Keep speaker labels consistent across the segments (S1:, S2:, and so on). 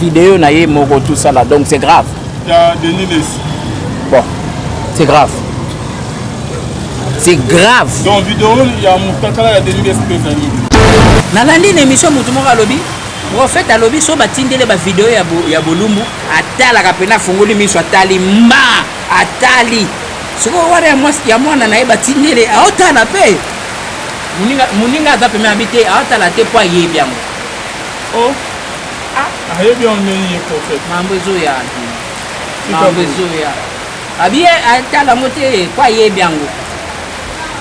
S1: vidéo naïe moko tout ça là, donc c'est grave.
S2: Il y a Denis Les.
S1: Bon, c'est grave. C'est grave.
S2: Dans la vidéo, il y a Moutakala, il y a Denis Les Pézani.
S1: Nalandi une émission Moutoumora à lobby. En fait, à lobby, so batindele ba vidéo ya bolumbu. Atala kapena fongoli miso atali ma atali. Soko wale ya mwana na eba tindele aotala pe. Muninga za peme habité aotala te po yebi yango.
S2: Oh. Ah, yebi on meni ko fait.
S1: Mambo zoya. Mambo zoya. Abie atala moté po yebi yango.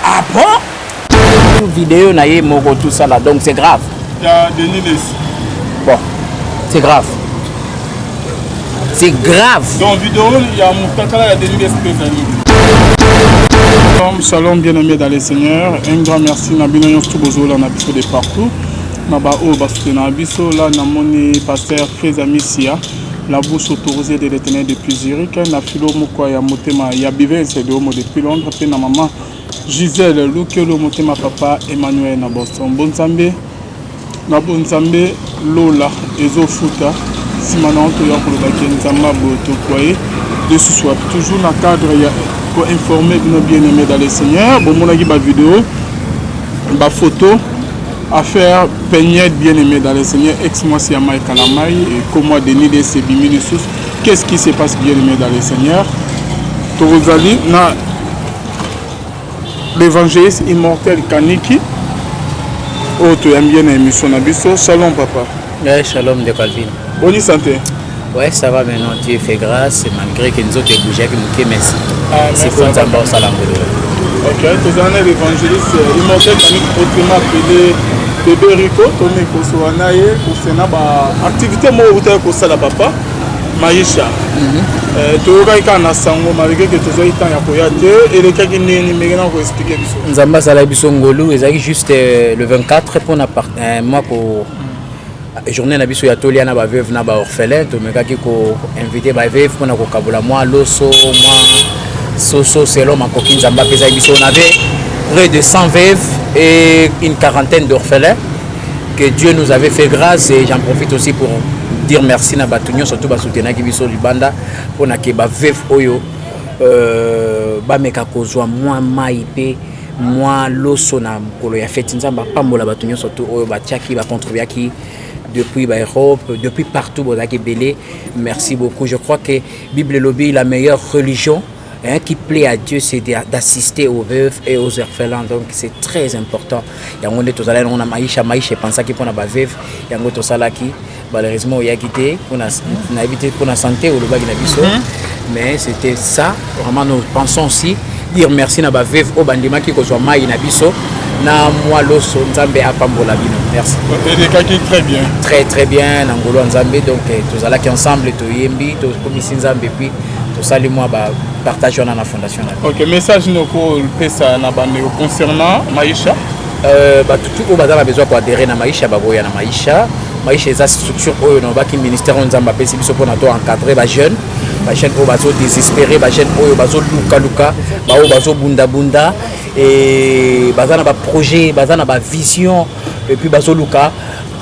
S1: Ah bon? Vidéo na ye moko tout ça là, donc c'est grave.
S2: Il y a Denis Les.
S1: Bon, c'est grave. C'est grave.
S2: Dans la vidéo, il y a Moutakala, il y a Denis Les Pézani. Shalom, bien-aimés dans les seigneurs. Un grand merci à Binoyon Stubozo, là, on a besoin de partout. Nabao, Basoute, Nabiso, là, Namoni, pasteur Fezami Sia. La bouche autorisée de l'éternel depuis Zurich. Na filo mukwa ya motema ya bive c'est de homo depuis Londres. Pe na maman Gisèle Lukelo motema papa Emmanuel na Boston. Bonzambe na bonzambe Lola ezofuta simana to ya ko ba kenzamba boto koye de ce soir toujours na cadre ya pour informer nos bien-aimés dans les seigneurs. Bon mon aki ba vidéo ba photo à faire peigner bien-aimé dans les seigneurs ex-moi c'est Amai Kalamai et comme moi Denis de Sebiminusus. Qu'est-ce qui se passe bien-aimé dans les seigneurs? Torozali na l'évangéliste immortel Kaniki. Oh tu aimes bien l'émission Nabiso. Shalom papa.
S1: Ouais, shalom de Calvin.
S2: Bonne santé.
S1: Ouais, ça va maintenant, Dieu fait grâce malgré que nous autres bougé avec merci. C'est
S2: pour
S1: ça bon ça
S2: Ok, tu as l'évangéliste immortel Kaniki autrement appelé Bébé Rico, Tony Kosoanaye, Kosena, activité moi où tu as la papa, Maïcha. Tu as un sango, malgré que tu as eu temps à poyater, et les cas qui n'ont pas expliqué.
S1: Nzamba Sala Bisongolo, ils arrivent juste le 24 pour moi pour journée na biso ya tolia na ba veuve na ba orphelin, to meka ki ko inviter ba veuve pour na ko kabula moi loso, moi soso selon ma coquine Nzamba pesa biso on avait près de 100 veuves et une quarantaine d'orphelins que Dieu nous avait fait grâce et j'en profite aussi pour dire merci na batunyo surtout ba soutenir ki biso libanda pour na ke ba veuve oyo ba meka ko zwa moi maipe moi loso na mkolo ya fête Nzamba pambola batunyo surtout oyo ba tiaki ba contribuer ki depuis l'Europe, depuis partout bozaki belé. Merci beaucoup. Je crois que Bible lobby la meilleure religion qui plaît à Dieu, c'est d'assister aux veuves et aux orphelins. Donc c'est très important. Yango nde tozala on a maisha pensa ki pona ba veuve, yango tosala ki malheureusement il y a quitté pour na éviter pour la santé au lobby na biso. Mais c'était ça. Vraiment nous pensons aussi dire merci na ba veuve au bandima ki ko zo mai na biso. Na moi loso Nzambe apambola bino. Merci.
S2: Très bien.
S1: Très très bien Nangolo Nzambe donc tous allaki ensemble to yembi to komisi Nzambe puis to sali moi ba partage na la fondation.
S2: OK, message noko pesa na bande concernant Maïcha.
S1: Tout bazala besoin pour adhérer na Maïcha baboya na Maïcha. Maïcha eza structure oyo no ba ki ministère Nzamba pesi biso pour na to encadrer ba jeune oyo bazo désespéré ba jeune oyo bazo luka ba oyo bazo bunda et bazana ba projet bazana ba vision et puis bazo luka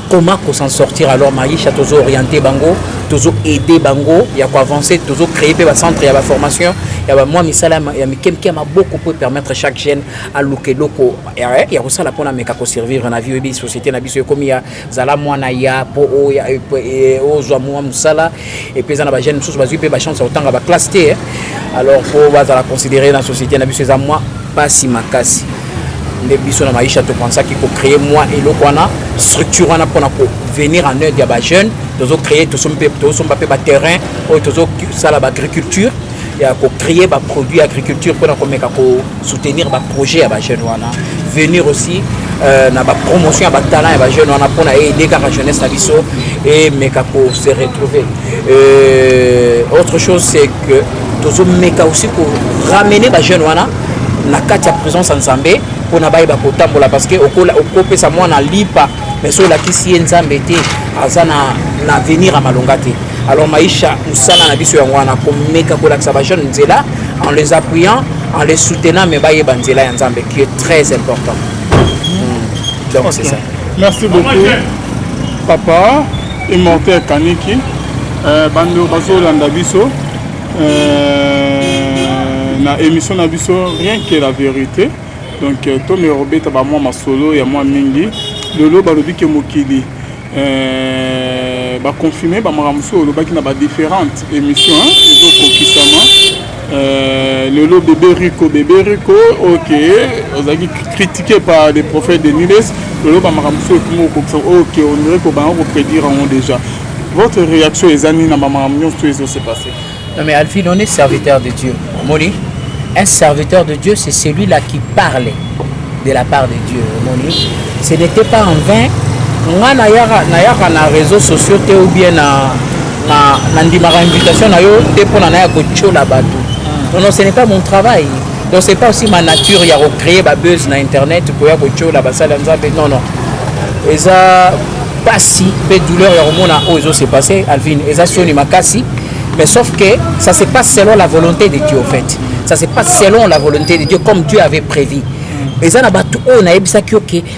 S1: comment s'en sortir alors Maïcha tozo orienter bango tozo aider bango ya ko avancer tozo créer pe ba centre ya ba formation ya ba moi misala ya mikemke ma beaucoup pour permettre chaque jeune à luke loko ya ko sala pona meka ko servir na vie et société na biso comme ya zala mwana ya po o ya o zo moi musala et puis na ba jeune sous bazu pe ba chance autant ba classe T alors pour bazala considérer dans société na biso za moi pas si makasi les biso na Maïcha to pensa qui pour créer moi et le kwana structure wana pour venir en aide ya ba jeune tozo créer to sompe ba terrain ou tozo sala ba agriculture ya ko créer ba produit agriculture pour na komeka ko soutenir ba projet ya ba jeune wana venir aussi na ba promotion ya ba talent ya ba jeune wana pour na aider la jeunesse na biso et meka ko se retrouver autre chose c'est que tozo meka aussi pour ramener ba jeune wana na kati ya présence Nzambe pour na baïba kotambola parce que okope sa moi na lipa mais so la kisi Nzambe te azana na venir à malongate alors Maïcha musala na biso yango wana ko meka ko la sa jeune nzela en les appuyant en les soutenant mais baïba nzela ya Nzambe qui est très important. Donc okay. C'est ça.
S2: Merci beaucoup papa immortel Kaniki bando bazolanda biso na émission na biso rien que la vérité. Donc Tom et Robert ba moi masolo ya moi mingi lelo balobi ke mokili ba confirmer ba maramuso lobaki na ba différentes émissions ezo kokisama lelo bébé Rico OK ozaki critiqué par les prophètes de Niles lelo ba maramuso OK on dirait que ba on prédire en déjà. Votre réaction est annie na ba maramuso tout ce qui s'est passé.
S1: Non mais Alphine, on est serviteur de Dieu. Moni, un serviteur de Dieu, c'est celui-là qui parlait de la part de Dieu. Moni, ce n'était pas en vain. Moi, nayaka na réseaux sociaux ou bien na ndimara invitation na yo te pour na ko chola batu. Non, ce n'est pas mon travail. Donc c'est pas aussi ma nature ya recréer ba buzz na internet pour ya ko chola ba sala nzambe. Non. Eza pas si peu douleur ya romona ozo s'est passé Alphine, eza soni makasi. Mais sauf que ça se passe selon la volonté de Dieu, en fait. Ça se passe selon la volonté de Dieu, comme Dieu avait prévu. Et ça n'a pas tout. On a ebisa que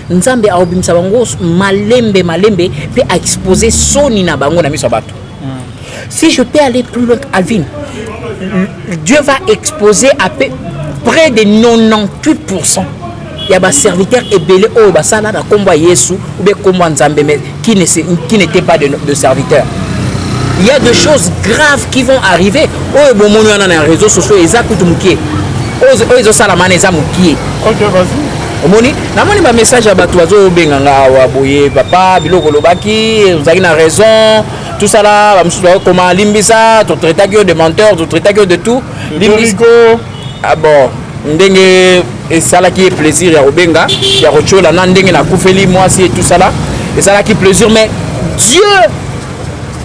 S1: Nzambe a obimsa bango malembe peut exposer soni na bango na miso batu. Si je peux aller plus loin, Alvin, Dieu va exposer à peu près de 98%. Il y a des serviteurs et belé au basala na komba Yesu ou bien komba Nzambe mais qui n'étaient pas de serviteurs. Il y a des choses graves qui vont arriver. Oh, bon, on a un réseau social, ils ont tout mouké. Oh, ils ont salamane, ils ont mouké.
S2: Ok, vas-y.
S1: Omoni, na moni ba message à batoizo benganga wa boye papa biloko lobaki, vous avez une raison. Tout ça là, comment limbisa, tu traites de menteur, tu traites de tout.
S2: Limbisco.
S1: Ah bon, ndenge et ça là qui est plaisir ya obenga, ya rochola na ndenge na kufeli moi si et tout ça là. Et ça là qui est plaisir mais Dieu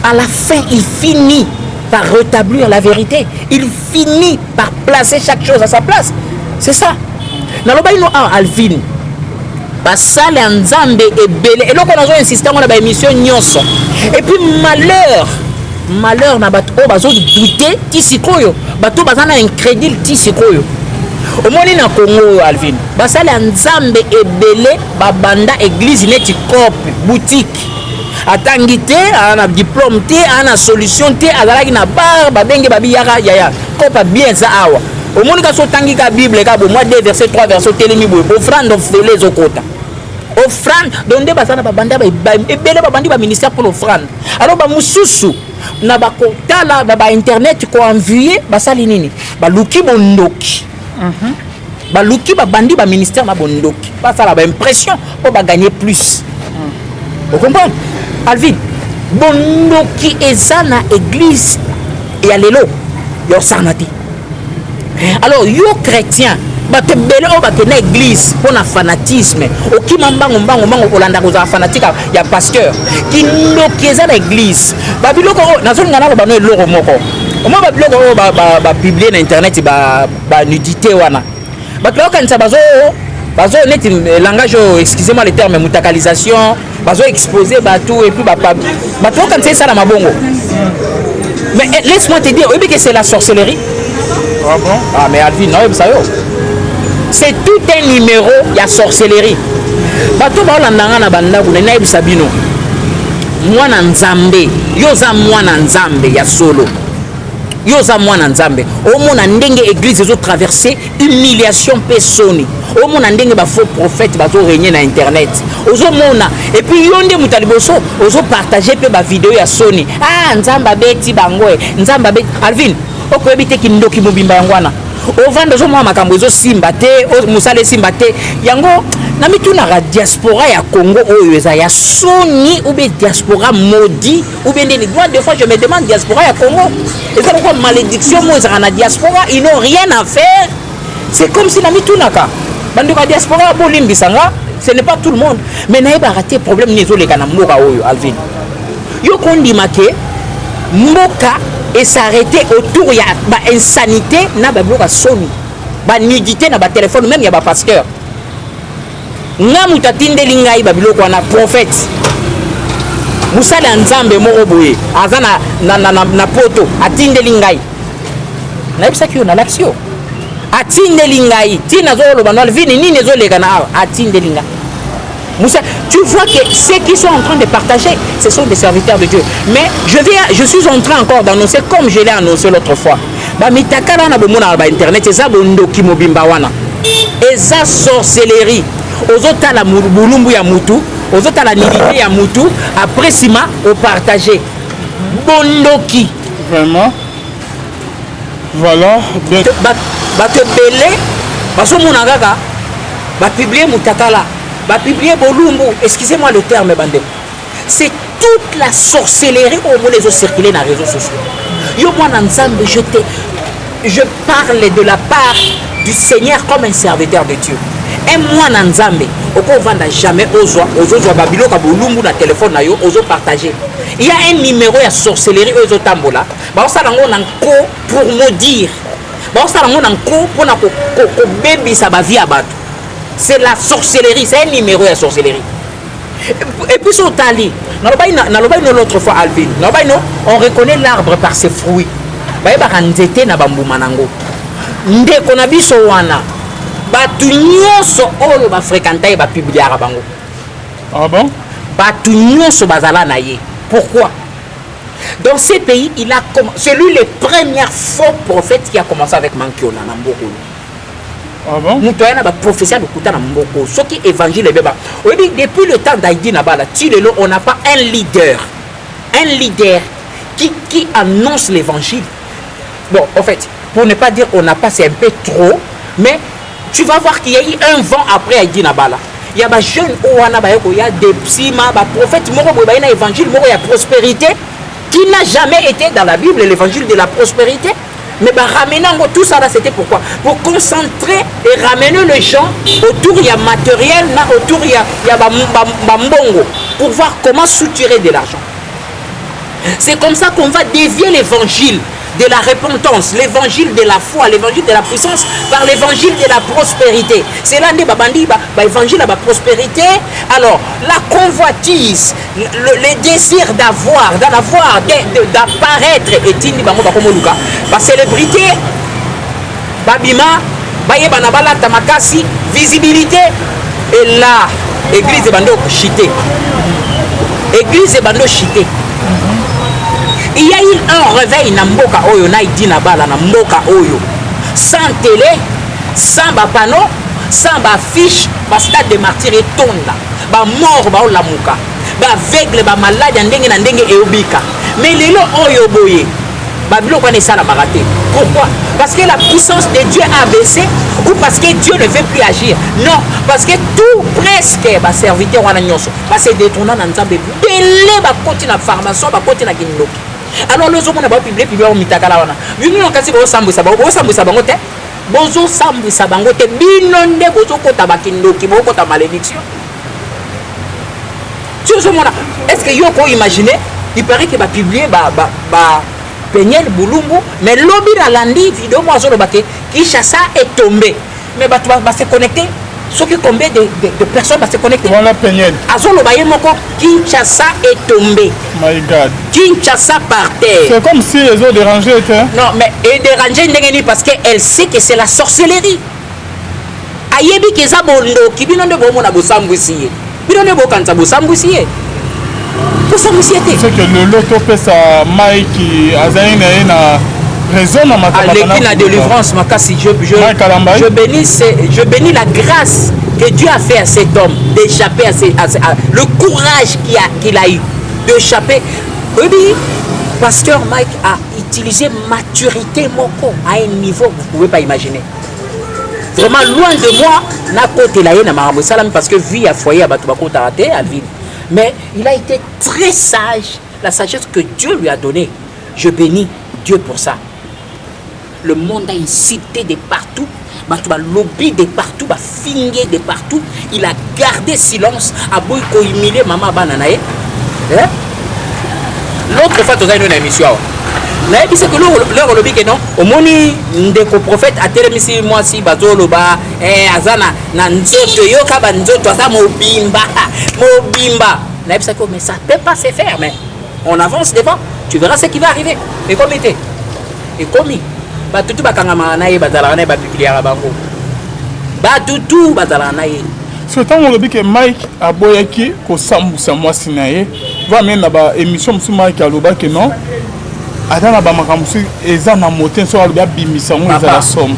S1: à la fin, il finit par rétablir la vérité. Il finit par placer chaque chose à sa place. C'est ça. Nalobaino Alvin. Basale Nzambe et belé. Et donc on a insisté on a ba émission nyonso. Et puis malheur na bato bazo douter ti sikoyo. Bato bazana incrédule ti sikoyo. Au moni na Congo Alvin. Basale Nzambe et belé babanda église neti cope boutique. Atangi te, ana diplôme te, ana solution te, azalaki na bar, babenge babi yaka yaya. Kopa bien za awa. Au monde ka so tangi ka Bible ka bo moi 2 verset 3 verset telemi bo. Offrande of les okota. Offrande donde basana babanda ba ebele babandi ba ministère pour l'offrande. Alors ba mususu na ba kota la ba internet ko envoyer basali nini? Ba luki bondoki. Ba luki babandi ba ministère na bondoki. Pas ça la ba impression pour ba gagner plus. Vous comprenez? Alvin, bondo qui est na église et à l'élo, yo sanati. Alors, yo chrétien, bah te belé au bah na église pour na fanatisme. Au qui mambango olanda koza fanatique ya pasteur. Qui no qui est na église. Bah biloko na zone ngana ba no eloko moko. Au moins ba biloko ba publier na internet ba nudité wana. Bah biloko kanisa bazo net langage, excusez-moi le terme, mutakalisation, bazo exposer bateau et puis bateau quand c'est ça la mabongo. Mais laisse-moi te dire, oui que c'est la sorcellerie.
S2: Ah bon?
S1: Ah mais Alvin, non, ça yo. C'est tout un numéro, il y a sorcellerie. Bateau ba landanga na banda kuna na ibisabino. Mwana nzambe, yoza mwana nzambe ya solo. Yoza mwana nzambe. Omona ndenge église zo traverser humiliation pesoni. Omona ndenge ba faux prophète bazo régner na internet. Ozo mona et puis yonde mutaliboso ozo partager pe ba vidéo ya Sony. Ah nzamba beti bangoe, nzamba beti Alvin. Okoyebite ki ndoki mobimba yangwana. Ovanda zo mwa makambo ezo simba te, musale simba te. Yango na mituna ra diaspora ya Congo oyo eza ya Sony ou bien diaspora maudit ou bien des fois je me demande diaspora ya Congo. Et ça pourquoi malédiction moi ça na diaspora, ils n'ont rien à faire. C'est comme si na mituna ka. Banduka diaspora bolimbisanga, ce n'est pas tout le monde. Mais naïba raté problème nizo le kana mboka oyo Alvin. Yo kondima ke mboka et s'arrêter autour ya ba insanité na ba bloka Sony. Ba nudité na ba téléphone même ya ba pasteur. Nga mutatindeli ngai ba biloko na prophète. Musala nzambe moko boye azana na poto atindeli ngai. Na yebisa ki na l'action. Atindeli ngai tina zolo banal vini nini zoleka na atindeli ngai. Moussa, tu vois que ceux qui sont en train de partager, ce sont des serviteurs de Dieu. Mais je suis en train encore d'annoncer, comme je l'ai annoncé l'autre fois. Bah, mitakala na bomona ba internet, eza bondoki mobimba wana. Eza sorcellerie. Ozota la bulumbu ya mutu, ozota la nilité ya mutu, après sima au partager. Bondoki.
S2: Vraiment. Voilà.
S1: Ba te belé, ba so mona kaka, ba publier mutakala. Va publier Bolumbu, excusez-moi le terme, bandé. C'est toute la sorcellerie où vous les ont circulé dans les réseaux sociaux. Yo, moi, je parle de la part du Seigneur comme un serviteur de Dieu. Et moi, Nanzambe, au qu'on vend jamais aux autres Babylone, à Bolumbu, dans le téléphone, aux autres partagés. Il y a un numéro de sorcellerie aux autres tambola. Ça, pour me dire. Ça, pour bébé, ça va via battre. C'est la sorcellerie, c'est un numéro de sorcellerie. Et puis sur Tali, l'autre fois, Alvin, on reconnaît l'arbre par ses fruits. Na bambu manango. Ndeko na biso wana. Batu nyonso oyo ba fréquenter ba publier bango.
S2: Ah bon?
S1: Batu nyonso bazala na ye. Pourquoi? Dans ces pays, c'est lui le premier faux prophète qui a commencé avec Mankiona na Mbokolo.
S2: Ah bon?
S1: Prophétie de Koutana Mboko. Ce qui évangile depuis le temps d'Aïdi Nabala, on n'a pas un leader qui annonce l'évangile. Bon, en fait, pour ne pas dire qu'on n'a pas, c'est un peu trop, mais tu vas voir qu'il y a eu un vent après Aïdi Nabala. Il y a des jeunes, il y a des psima, des prophètes, il y a l'évangile, il y a la prospérité, qui n'a jamais été dans la Bible, l'évangile de la prospérité. Mais ramener tout ça là, c'était pourquoi? Pour concentrer et ramener les gens autour il y a matériel, autour il y a mbongo, pour voir comment soutirer de l'argent. C'est comme ça qu'on va dévier l'évangile de la repentance, l'évangile de la foi, l'évangile de la puissance par l'évangile de la prospérité. C'est là que l'évangile de la prospérité. Alors, la convoitise, le désir d'avoir, d'apparaître, et la célébrité, babima, tamakasi, visibilité, et là, église est bando chité. Église est bando chité. Il y a eu un réveil na mboka oyo na idi na bala na mboka oyo sans télé, sans panneau, sans affiche, stade de martyrs et tonda, mort ba lamuka, aveugle, malade ndenge na ndenge eobika. Mais lelo oyo boye Babylone connaît ça la maraté. Pourquoi? Parce que la puissance de Dieu a baissé ou parce que Dieu ne veut plus agir? Non, parce que tout presque va serviteur wana nyonso va se détourner dans nzambe belé ba koti na pharmacie ba koti na kindoki. Alors les hommes na publier au mitakala wana. Bino kasi bo sambisa bango te. Bozo sambisa bango te binonde bozo kota ba kindoki bo kota malédiction. Tu sais est-ce que yo ko imaginer? Il paraît que va publier Penyel Boulumbu, mais lobby la landi vidéo moi zo lobake Kinshasa est tombé. Mais va se connecter. Ceux qui combien de personnes vont se connecter.
S2: Voilà Penyel.
S1: Azolo baye moko Kinshasa est tombé.
S2: My God.
S1: Kinshasa par terre.
S2: C'est comme si les autres dérangés étaient.
S1: Non, mais et dérangé ndengeni parce qu'elle sait que c'est la sorcellerie. Ayebi ke za bondo kibino nde bomo na bosambwisi. Bino ne bokanza bosambwisi.
S2: C'est que le loto peut sa maille qui a raison dans ma
S1: carrière. La délivrance, je bénis la grâce que Dieu a fait à cet homme d'échapper à le courage qu'il a eu d'échapper. Oui, pasteur Mike a utilisé maturité moko à un niveau que vous ne pouvez pas imaginer. Vraiment loin de moi, na côté la yena marambo salam parce que vie à foyer à Batubako Tarate à ville. Mais il a été très sage, la sagesse que Dieu lui a donnée. Je bénis Dieu pour ça. Le monde a incité de partout, il lobby de partout, fingué de partout. Il a gardé silence, a beau humilier maman bananae. L'autre fois, tu as une émission. C'est que leur lobby que non, au moni ndeko prophète a télémissi moi si bazoloba azana na nzoto yoka ba nzoto asa mobimba mais ça peut pas se faire, mais on avance devant, tu verras ce qui va arriver. Et comme était et comme ba tutu bakanga manaye bazala na ba publier bango ba tutu bazala na ye
S2: Ce temps on dit que Mike a boyaki ko sambusa mwasi na ye va même na ba émission musu Mike aloba que non atana ba makambusu eza na moten so aloba bimisa ngo eza la somme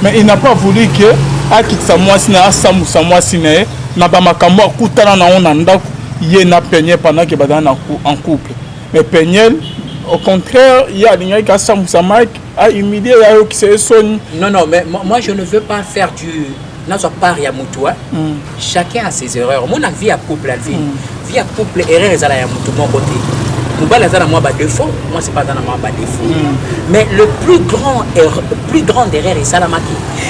S2: mais il n'a pas voulu que akitsa mwasi na sambusa mwasi na ye na ba makambo akutana na on ndako ye na Peniel pendant que badana en couple mais Peniel au contraire il y a des qui sambusa Mike a humilié ya qui se sonne.
S1: Non mais moi je ne veux pas faire du n'a pas ya mutu. Chacun a ses erreurs. Mon vie à couple, la vie à couple, erreur est à la mutu mon côté. Mobile est à moi bas défaut, moi c'est pas dans moi bas défaut. Mais le plus grand erreur est ça la maki.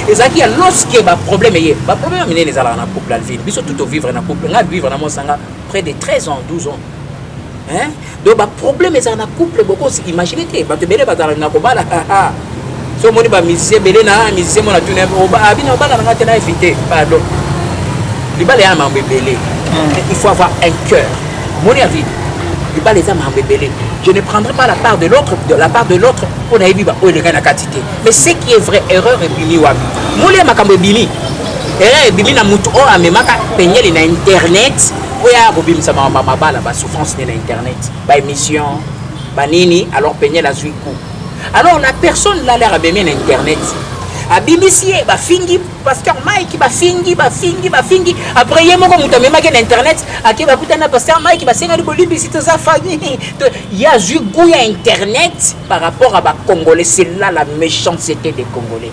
S1: Et ça qui a lorsque ba problème est, ba problème amener les ala na couple la vie. Biso tout vivre na couple, nga vivre na mon sanga près de 13 ans, 12 ans. Hein? Donc ba problème est ça na couple beaucoup imaginez ba te belé ba na ko bala. So moni ba musicien belé na musicien mona tune ba bina ba na ngate na éviter pardon. Libale ya ma belé. Il faut avoir un cœur. Moni a vie. Libale za ma belé. Je ne prendrai pas la part de l'autre pour na biba o le kana quantité. Mais ce qui est vrai erreur et bimi wabi. Moni ma kambe bimi. Erreur et bimi na mutu o amemaka Peniel na internet. Oya bobim sa ma bala ba souffrance na internet. Ba émission ba nini alors Peniel a zui coup. Alors la personne là l'air abîmé sur internet. Abîmé si ba fingi pasteur Mike ba fingi après il y a mon muta même sur internet aki ba kutana pasteur Mike ba senga ko libisite sa famille. Il y a eu goût à internet par rapport à ba congolais, c'est là la méchanceté des congolais.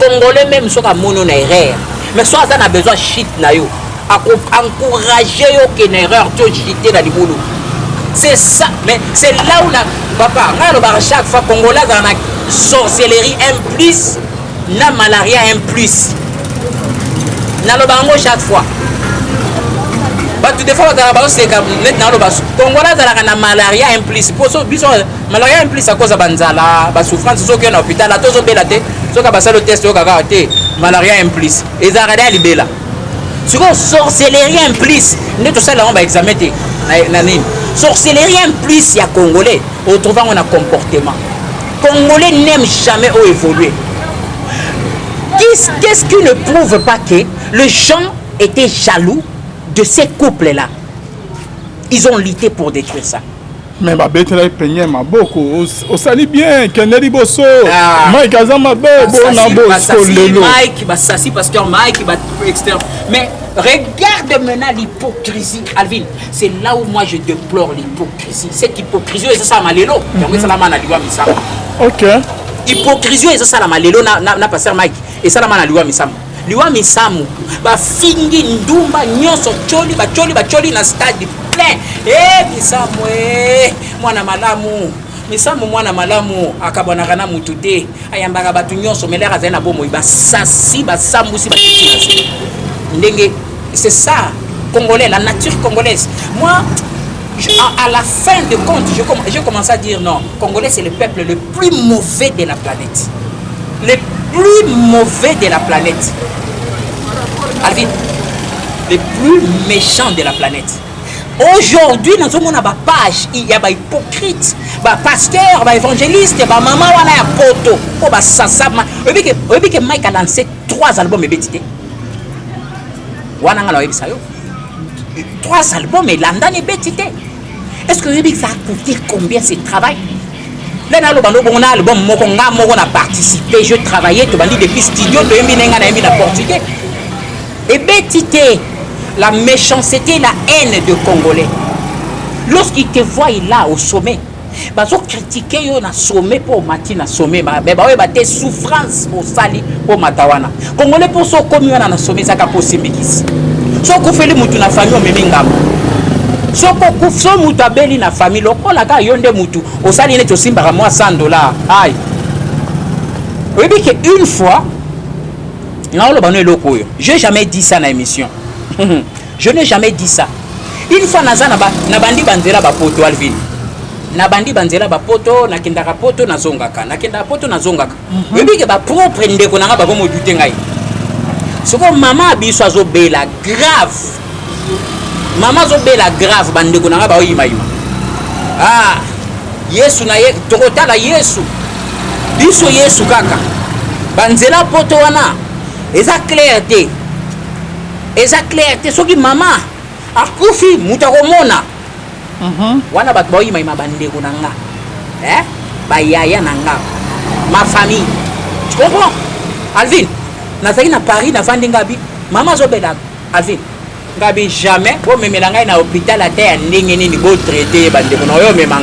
S1: Congolais même sont à mono na erreur. Mais soit ça a besoin shit na yo. Encourager yo que une erreur to jité dans les boulot. C'est ça, mais c'est là où la papa, chaque fois Congolais dans la sorcellerie un plus, na malaria un plus. Na le bango chaque fois. Bah tu des fois dans la base c'est comme maintenant le bas. Congolais dans la malaria un plus. Pour ça, malaria un plus à cause de banzala, ba souffrance so que na hôpital là tous bela té, so ka basa le test au kaka té, malaria un plus. Et ça rada libela. Sur sorcellerie un plus, ne tout ça là on va examiner na nini. Sorcellerie en plus, il y a Congolais. Autrement, on a comportement. Congolais n'aiment jamais évoluer. Qu'est-ce qui ne prouve pas que les gens étaient jaloux de ces couples-là? Ils ont lutté pour détruire ça.
S2: Mais ma bête là Peniel ma beaucoup au sali bien Keneli Bosso Mike Azama
S1: Mike Bassassi parce que Mike va externe. Mais regarde maintenant l'hypocrisie Alvin, c'est là où moi je déplore l'hypocrisie. Cette hypocrisie c'est ça malelo. Donc ça la mana liwa misama.
S2: OK.
S1: Hypocrisie c'est ça la malelo na passer Mike et ça la mana liwa misama. Liwa misamu ba fingi ndumba nyoso choli na stade plein misamu mwana malamu misamu mwana malamu akabona kana mutute ayambaka batu nyoso melera zena bomo basasi basambusi batiti ndenge c'est ça congolais la nature congolaise. Moi à la fin de compte je commence à dire non, congolais c'est le peuple le plus mauvais de la planète. Le plus mauvais de la planète. Alvin, le plus méchant de la planète. Aujourd'hui, dans ce monde, il y a des hypocrites, des pasteurs, des évangélistes, des mamans, des potos. Vous savez que Mike a lancé 3 albums et bétité. 3 albums et l'andan et bétité. Est-ce que vous savez que ça a coûté combien ce travail? Là, on a album, on a participé, je travaillais, depuis studio, de portugais. Et bétité, la méchanceté, la haine de Congolais. Lorsqu'il te voit là au sommet, ils ont critiqué le sommet pour matin, sommet, ils souffrance pour sali pour matawana. Congolais pour son commun na sommet, ça pour simikis. So ko feli mutu na famille memingamo. So ko so mutu abeli na famille lokola ka yonde mutu osali ne to simba moi $100. Aïe. Oui, que une fois je n'ai jamais dit ça dans l'émission. Je n'ai jamais dit ça. Une fois, na bandi banzela ba poto Alvin. Na bandi banzela ba poto na kindaka poto na zongaka. Na kindaka poto na zongaka. Webi ke ba propre ndeko na ba ko modute ngai. Soko mama biso azo bela grave. Mama zo bela grave bandeko na ba oyima yima. Ah, Yesu na ye tokotala Yesu. Biso Yesu kaka. Banzela poto wana. Et ça clarté. eza clair te soki mama akufi mutu akomona wana bato baoyimayima bandeko na nga bayaya na nga ma famille tu comprends Alvin nazalaki na Paris navandi ngabi mama azobela Alvin ngabi jamais bomemela ngai na hôpital ata ya ndenge nini botraite bandeko na oyo mema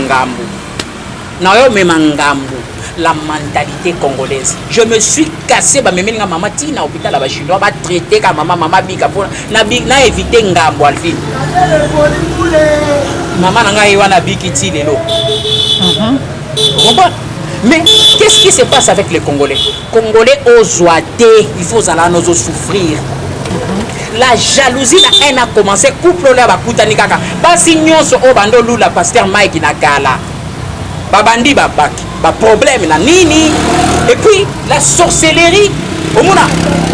S1: ngambu la mentalité congolaise. Je me suis cassé ba memeli nga mama tina hôpital la ba chinois ba traiter ka mama bika pour na éviter ngambo Alvin. Maman na ngai wana biki ti lelo. Mais qu'est-ce qui se passe avec les Congolais? Congolais ozoité, il faut aller nous souffrir. La jalousie, la haine a commencé. Couple là ba kutani kaka. Ba signonso o bando lula pasteur Mike na kala. Babandi babak, ba problème na nini. Et puis la sorcellerie. Omuna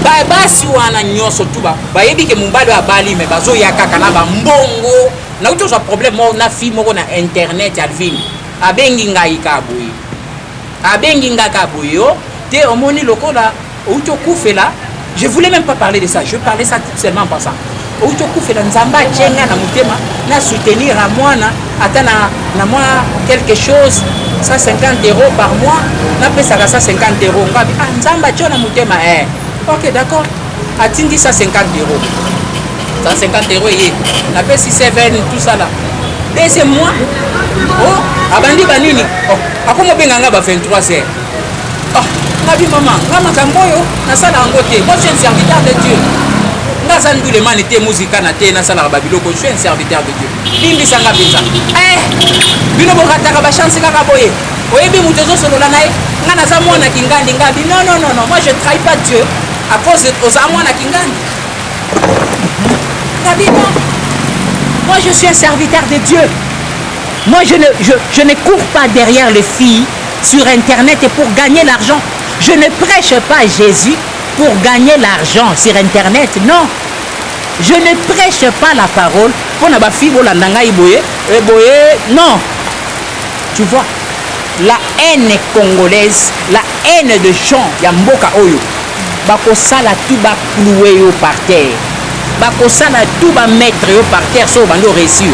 S1: ba si wana nyonso tuba. Ba yebi ke mumbalo abali me bazo ya kaka na ba mbongo. Na uto so problème mo na fi moko na internet Alvin. Abengi ngai kabuyi. Abengi nga kabuyo. Te omoni lokola uto kufela. Je voulais même pas parler de ça. Je parlais ça seulement en passant. Uto kufela nzamba chenga na mutema na soutenir à moi na moi quelque chose 150 € par mois na pesa ka 150 €. Ngabi nzamba chona mutema OK d'accord. Atindi 150 €. 150 € yé. Na pesa 7 tout ça là. Deuxième mois. Oh, abandi banini. Oh, akomo benga nga ba 23 heures. Oh, nabi maman, ngama kamboyo na sala ngote. Moi je suis un serviteur de Dieu. Ngasa ndule mani te musique na te na sala babiloko, je suis un serviteur de Dieu. Bimbi sanga pesa. Bino bokataka ba chance kaka boye. Oyebi mutezo solo la nae. Ngana za mwana kingandi ngabi. Non, moi je trahis pas Dieu à cause de oza mwana kingandi. Ngabi non. Moi je suis un serviteur de Dieu. Moi je ne cours pas derrière les filles sur internet et pour gagner l'argent. Je ne prêche pas Jésus pour gagner l'argent sur internet. Non. Je ne prêche pas la parole pour na ba fille bolanda ngai boye non. Tu vois, la haine congolaise, la haine de gens ya mboka oyo bako sala tout ba clouer yo par terre. Bako sala tout ba mettre yo par terre so bando réussir.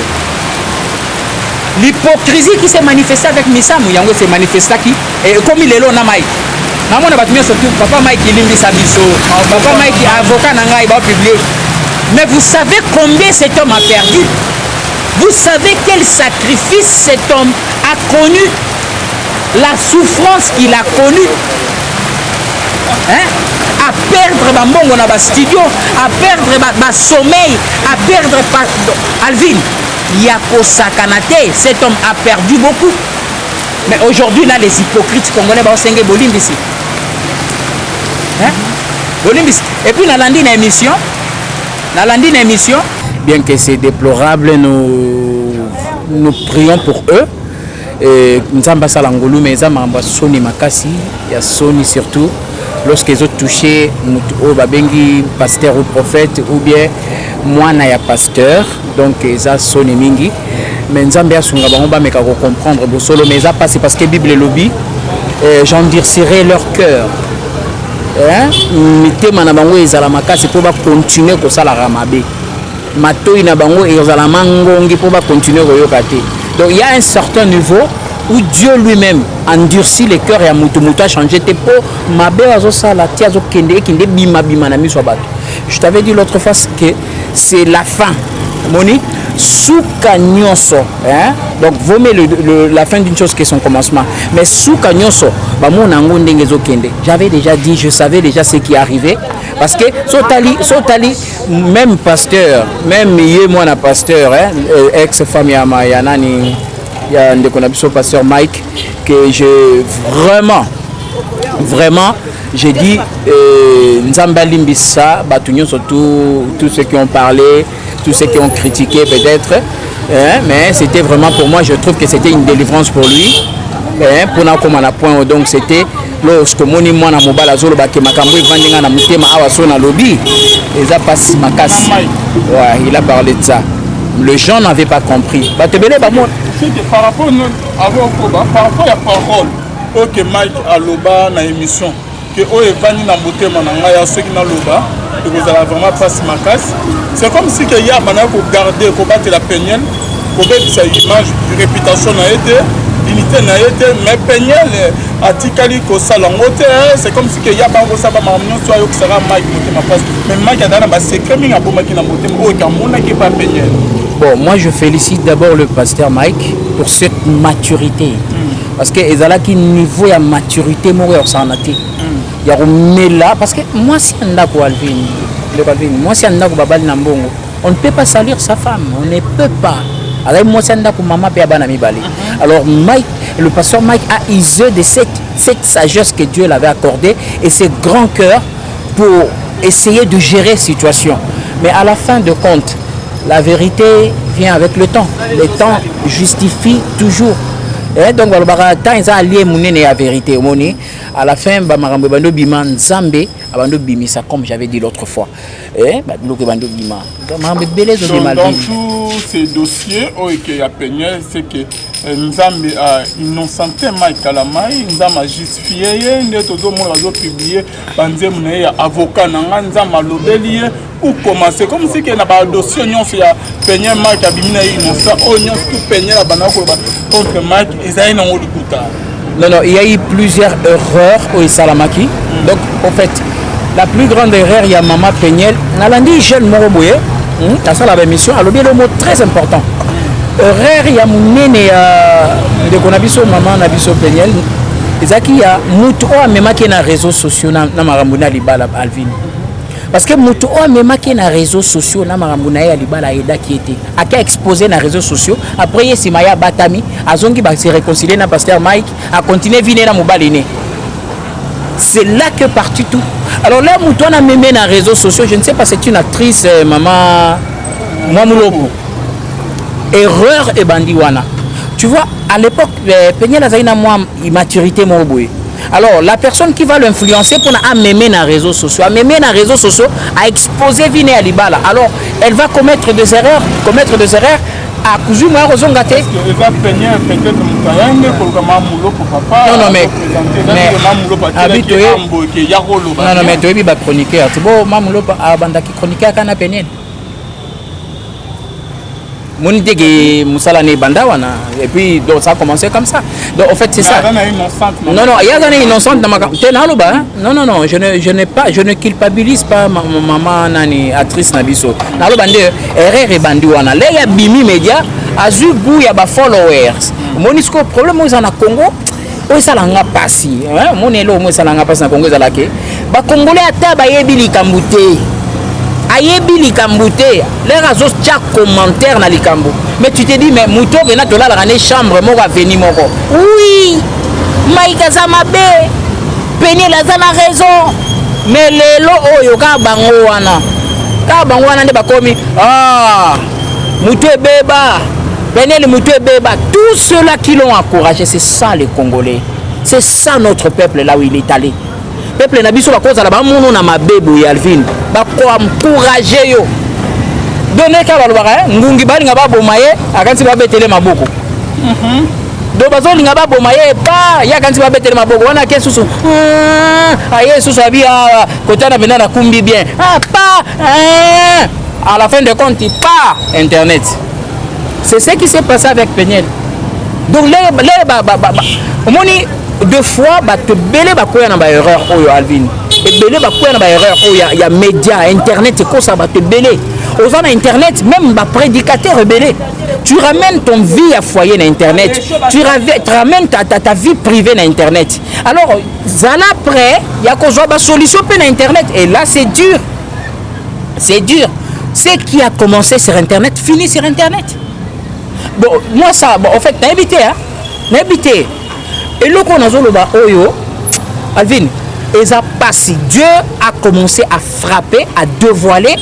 S1: L'hypocrisie qui s'est manifestée avec Missa Mouyango s'est manifestée qui comme il est là na Mike. Na mona batumia surtout papa Mike ilimbisa biso. Papa Mike avocat na ngai ba publier. Mais vous savez combien cet homme a perdu? Vous savez quel sacrifice cet homme a connu? La souffrance qu'il a connue. À perdre ma mbongo na ba studio, à perdre ma sommeil, à perdre Alvin. Yako Sakanate, cet homme a perdu beaucoup. Mais aujourd'hui, là, les hypocrites congolais vont s'engager Bolimbisi. Bolimbisi. Et puis, dans l'andine émission, bien que c'est déplorable, nous prions pour eux. Nzamba Salangolu, mais Nzamba Soni Makasi, il y a Soni surtout. Lorsqu'ils ont touché au babengi pasteur ou prophète ou bien moi na ya pasteur, donc ils ont Soni Mingi. Mais Nzamba Sunga Bamba mais kako comprendre bosolo mais ça passe parce que Bible lobby j'endurcirai leur cœur. Mitema na bango ezala makasi pour ba continuer ko sala ramabe. Matoi na bango ezala mangongi pour ba continuer ko yokate. Donc il y a un certain niveau où Dieu lui-même endurcit les cœurs et a mutu changé tes peaux. Ma belle la tiazo kende kende bima bima na miso bato. Je t'avais dit l'autre fois que c'est la fin. Moni souka nyonso, donc vaut mieux la fin d'une chose que son commencement. Mais souka nyonso, ba mon nango ndenge zo kende. J'avais déjà dit, je savais déjà ce qui arrivait parce que sotali même pasteur, même moi na pasteur, ex-femme ya nani. Il y a un de pasteur Mike que j'ai vraiment j'ai dit Nzamba Limbissa Batunion surtout tous ceux qui ont parlé, tous ceux qui ont critiqué peut-être, mais c'était vraiment pour moi, je trouve que c'était une délivrance pour lui, pour nous comme à la point donc c'était lorsque moni mwana mobala zolo bake makambo evandinga na mutema awa so na lobby et ça passe makasi. Ouais, il a parlé de ça. Les gens n'avaient pas compris. Par
S2: rapport à la parole, que Mike a loba na émission, que o evani na motema na ngaya ceux qui na loba, vous allez vraiment passer ma casse. C'est comme si il y a maintenant pour garder, pour battre la peignelle, pour mettre sa image, réputation n'a été, l'unité n'a été, mais peignelle, à Tikali, c'est comme si il y a pas de ça, soit que ça va Mike monter ma place. Mais Mike a dans ma secret, mais il y a pas de monter, qui pas peignelle.
S1: Bon, moi je félicite d'abord le pasteur Mike pour cette maturité. Parce que ils ont un niveau de maturité, moi je il y a là parce que moi si on a moi si on a on ne peut pas salir sa femme, on ne peut pas. Alors moi si on a maman peut bali. Alors Mike, le pasteur Mike a usé de cette sagesse que Dieu l'avait accordée et ce grand cœur pour essayer de gérer la situation. Mais à la fin de compte, la vérité vient avec le temps. Le temps justifie toujours. Et donc, quand ils ont allié la vérité, à la fin, comme j'avais dit l'autre fois.
S2: Dans tous ces dossiers, il y a peigné, c'est que Nzambe a innocenté Mike Kalamai, Nzambe a justifié, Nzambe a publié, Nzambe a avocat, Nzambe a lobeli, ou commencer comme si il y a un dossier, il y a peigné Mike a bimina innocent, il y a tout peigné la banane contre Mike, ils ont un
S1: Non, il y a eu plusieurs erreurs au Salamaki. Donc, en fait, la plus grande erreur, il y a Maman Peignet. Nalandi jeune Morobouye, ça la mission, alors bien le mot très important. Erreur, il y a mon nene de Konabiso, Maman Nabiso Peignet. Il y a Mouto même qui est dans les réseaux sociaux, dans Marambuna Libala Alvin. Parce que Mouto même qui est dans les réseaux sociaux, dans Marambuna Libala Eda qui était, a exposé dans les réseaux sociaux. Après, il y a Batami, Azongi va se réconcilier dans Pasteur Mike, a continué à venir dans Moubaline. C'est là que partit tout. Alors là, Mouto a même dans les réseaux sociaux, je ne sais pas, c'est une actrice, Maman Moulopo. Erreur et bandiwana. Tu vois, à l'époque, Peignet a une immaturité Moroboué. Alors, la personne qui va l'influencer pour amener dans les réseaux sociaux, a exposé Vine à Libala. Alors, elle va commettre des erreurs, à cousu moi raison gâté.
S2: Elle va peigner peut-être Moutayang pour que Mamoulo pour papa.
S1: Non, mais tu es chroniqueur. C'est bon, Mamoulo a bandaki chroniqueur kana peigner. Monitegi Moussalane Bandawana et puis donc ça a commencé comme ça. Donc en fait c'est ça. Non, il y a des innocentes dans ma non, je ne culpabilise pas maman nani actrice nabiso. Nalo bande erreur et bandiwana. Là il y a Bimi Media, azu bou ya ba followers. Monisco problème aux na Congo. O ça langa passi, hein, monelo mo ça langa passi na Congo zalake. Ba congolais ata ba yebi likambute. Ayebi likambute, les réseaux tchak commentaire na likambo. Mais tu te dis mais Mouto vena to la rané chambre mo va venir moko. Oui. Maïka Zamabe. Peignet la zana raison. Mais lelo oyo ka bango wana. Ka bango wana nde bakomi Mouto beba. Peignet le Mouto beba. Tous ceux-là qui l'ont encouragé, c'est ça les Congolais. C'est ça notre peuple là où il est allé. Peuple na biso ba koza la ba mono na mabebo ya Alvin ba ko encourager yo donner ka ba lobaka ngungi bali nga ba bomaye akanti ba betele maboko do bazo linga ba bomaye pa ya kanti ba betele maboko wana ke susu aye susu abia kotana bena na kumbi bien pas à la fin de compte pas internet. C'est ce qui s'est passé avec Peignet. Donc les moni deux fois te belé ba koya na ba erreur oyo Alvin et belé ba koya na ba erreur oyo ya média internet ko ça ba te belé aux gens internet même ba prédicateur belé tu ramènes ton vie à foyer na internet tu ramènes ta vie privée na internet alors zala après il y a ko zo ba solution pe na internet et là c'est dur ce qui a commencé sur internet finit sur internet. Bon moi ça bon en fait n'a évité et le qu'on a zoloba oyo Alvin et ça passe Dieu a commencé à frapper à dévoiler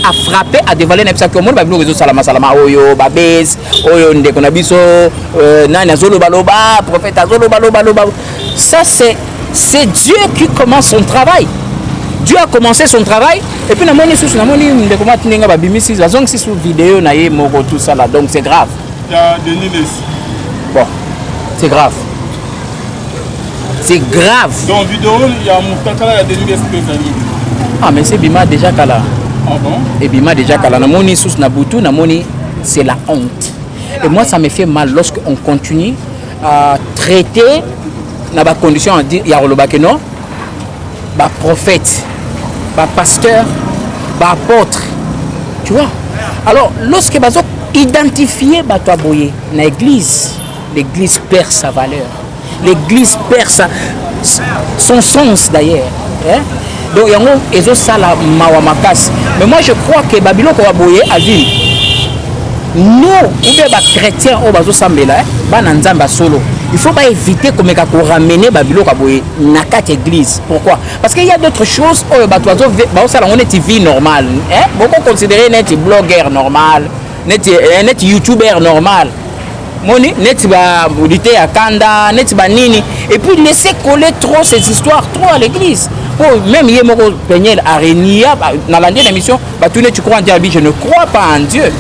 S1: n'importe que monde ba réseau salama oyo babes oyo ndeko na biso nani zoloba loba prophète zoloba loba ça c'est Dieu qui commence son travail. Dieu a commencé son travail et puis na moni ndeko matinga ba bimisi la zone si sur vidéo na ye moko tout ça là donc c'est grave. Bon, c'est grave. C'est grave.
S2: Dans la vidéo, il y a Moutakala, il y a des espèces.
S1: Ah, mais c'est Bima déjà Kala.
S2: Ah bon?
S1: Et bima déjà kala na moni sous na butu na moni c'est la honte. Et moi ça me fait mal lorsqu'on continue à traiter na ba condition à dire ya rolobake non ba prophète, ba pasteur, ba apôtre. Tu vois? Alors lorsque bazo identifier ba toi boyer na église, l'église perd sa valeur. L'église perd son sens d'ailleurs. Hein? Donc yango ezo sala mawa makasi. Mais moi je crois que Babylone ko boyer a ville. Nous, ou bien les chrétiens au bazo sambela, bananzamba solo. Il faut pas éviter comme qu'on ramener Babylone na quatre églises. Pourquoi? Parce qu'il y a d'autres choses. Oh, batoizo, on est vie normale. Hein? Beaucoup considérer net blogueur normal, net youtubeur normal. Moni, net ba budité à Kanda, net ba nini. Et puis laisser coller trop ces histoires trop à l'église. Oh, même hier moko Peniel Arenia dans la dernière émission, tu crois en Dieu? Je ne crois pas en Dieu.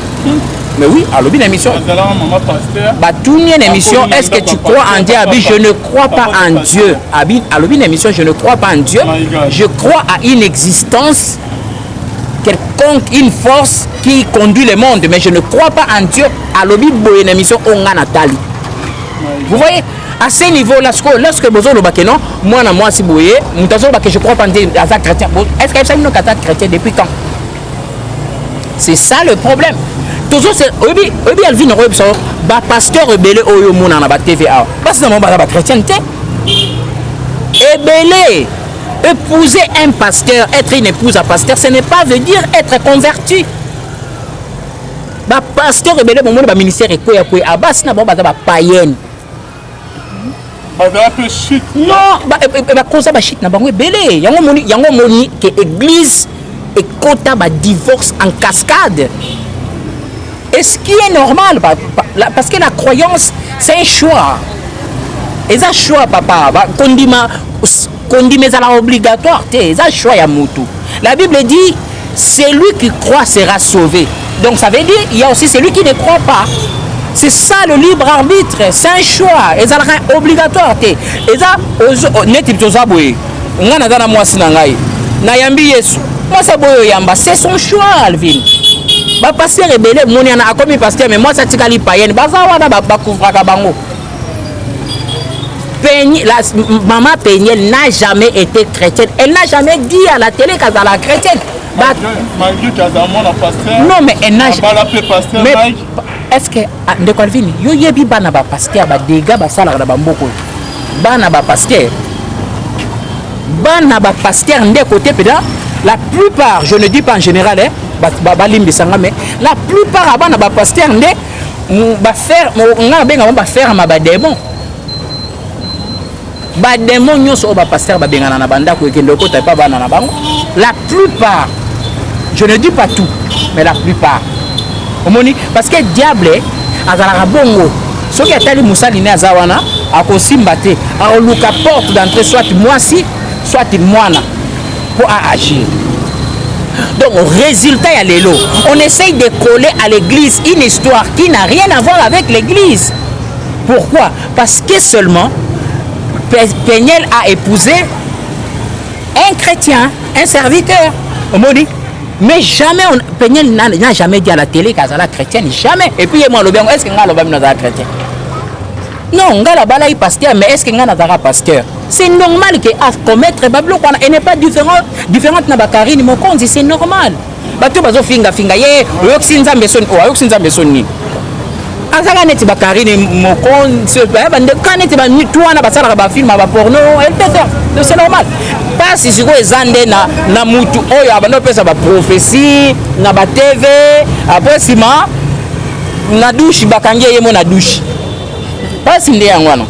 S1: Mais oui, à l'objet d'émission. Est-ce que tu crois en Dieu? Je ne crois pas en Dieu. À l'objet d'émission, je ne crois pas en Dieu. Je crois à une existence quelconque, une force qui conduit le monde. Mais je ne crois pas en Dieu. À l'objet d'émission, on a Nathalie. Vous voyez, à ce niveau-là, lorsque vous avez non, moi, si vous voyez, je crois pas en Dieu, chrétien. Est-ce que vous avez chrétien depuis quand? C'est ça le problème. Toujours c'est obi alvin roebso ba pasteur rebelle oyo mona na ba TVA parce que ba chrétienté ebele épouser un pasteur, être une épouse à pasteur, ce n'est pas veut dire être converti. Ba pasteur rebelle bon ba ministère e koya abas na ba païenne
S2: ba peu shit
S1: non ba cause ba shit na bango ebele yango moni que église et quota ba divorce en cascade. Et ce qui est normal, parce que la croyance, c'est un choix. Et ça choix, papa, c'est obligatoire, c'est un choix à Moutou. La Bible dit, celui qui croit sera sauvé. Donc ça veut dire, il y a aussi celui qui ne croit pas. C'est ça le libre arbitre, c'est un choix. Et ça est obligatoire. Et ça, c'est son choix, Alvin. Ba pasteur rebelle moni ana akomi pasteur mais moi ça tikali païenne baza wana ba couvraka bango. Maman Peniel n'a jamais été chrétienne. Elle n'a jamais dit à la télé qu'elle est chrétienne.
S2: Malgré qu'elle a pasteur.
S1: Non mais elle n'a
S2: jamais.
S1: Est-ce que de quoi vini yo yebi bana ba pasteur ba dégâts ba sala na bamboko. Bana ba pasteur de côté pédant. La plupart, je ne dis pas en général, mais la plupart avant na ba pasteur ndé ba faire ma démon. Ba démon nyonso ba pasteur ba bengana na banda ko ekende ko pas bana na bango. La plupart, je ne dis pas tout, mais la plupart. Omoni parce que diable azala bongo. Ce qui est allé musali ne azawana akosimba te, a luka porte d'entrée soit moi si, soit moi na. Pour agir. Donc, au résultat, il y a les lots. On essaye de coller à l'église une histoire qui n'a rien à voir avec l'église. Pourquoi? Parce que seulement Peniel a épousé un chrétien, un serviteur. Mais jamais, Peniel n'a jamais dit à la télé qu'elle est chrétienne. Jamais. Et puis, moi, est-ce que nous sommes chrétiens? Non, Ngalabala est pasteur, mais est-ce que Ngalabala est pasteur? C'est normal que à commettre Bablo elle n'est pas différente na bakari ni mokonzi, c'est normal. Bato bazo finga ye, yoxinza mbesoni, yoxinza mbesoni. Azala neti bakari ni mokonzi, bande kaneti ba nitwana basala ba film ba porno, elle peut faire. C'est normal. Pas si siko ezande na mutu oyo abano pesa ba prophétie, na ba TV, après sima na douche bakangie yemo na douche. Pas si ndé yango wana.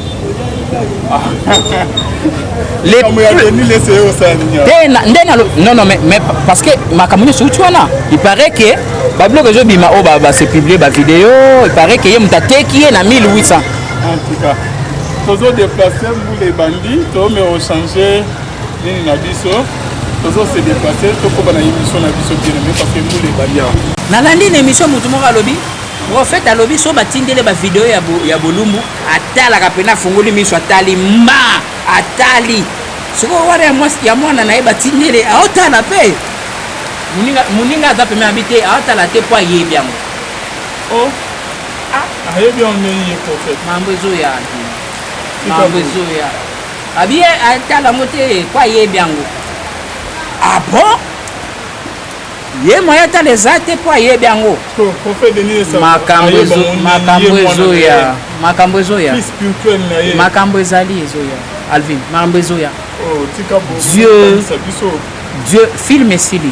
S1: Non, mais parce que ma caméra il paraît que Bablo que je bima c'est publié ma vidéo, il paraît que y'a qui est à 1800.
S2: En tout cas, toujours déplacer vous les bandits, tout mais on changer une abisso, toujours se déplacer, tout comme on a émission abisso bien aimé parce que vous les bandits.
S1: Nalandi une émission mutumora lobby. En fait, à lobby so batindele ba vidéo ya bolumbu atala kapena fungoli miso atali atali siko wale ya mwana na batindele aotala pe Muninga a tapé habité à Talate pour y bien.
S2: Oh, ah, il y a bien un prophète.
S1: Mambezoya. Mambezoya. Ah bien, à la moitié, quoi y est bien. Ah bon? Ye moya ta les ates pour y est bien.
S2: Prophète Denis,
S1: Makambezoya.
S2: Fils spirituel,
S1: Makambezali, Zoya. Alvin, Makambezoya.
S2: Oh,
S1: Dieu, film Sili.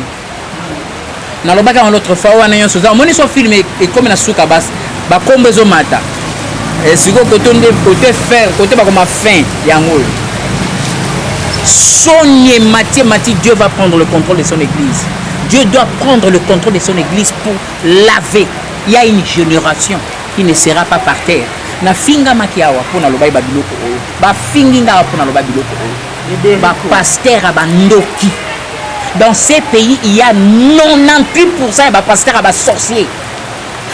S1: Dans le bagage l'autre fois, on a un chose. On est sur film et comme la souka basse, bah comme besoin mata. Et si vous côté faire, côté bah comme fin, yango. Soigner Matthieu, Dieu va prendre le contrôle de son église. Dieu doit prendre le contrôle de son église pour laver. Il y a une génération qui ne sera pas par terre. Na finga makiawa pour na loba babiloko oyo. Ba finginga pour na loba biloko oyo. Ba pasteur abandoki. Dans ces pays, il y a 98% de pasteurs à sorciers.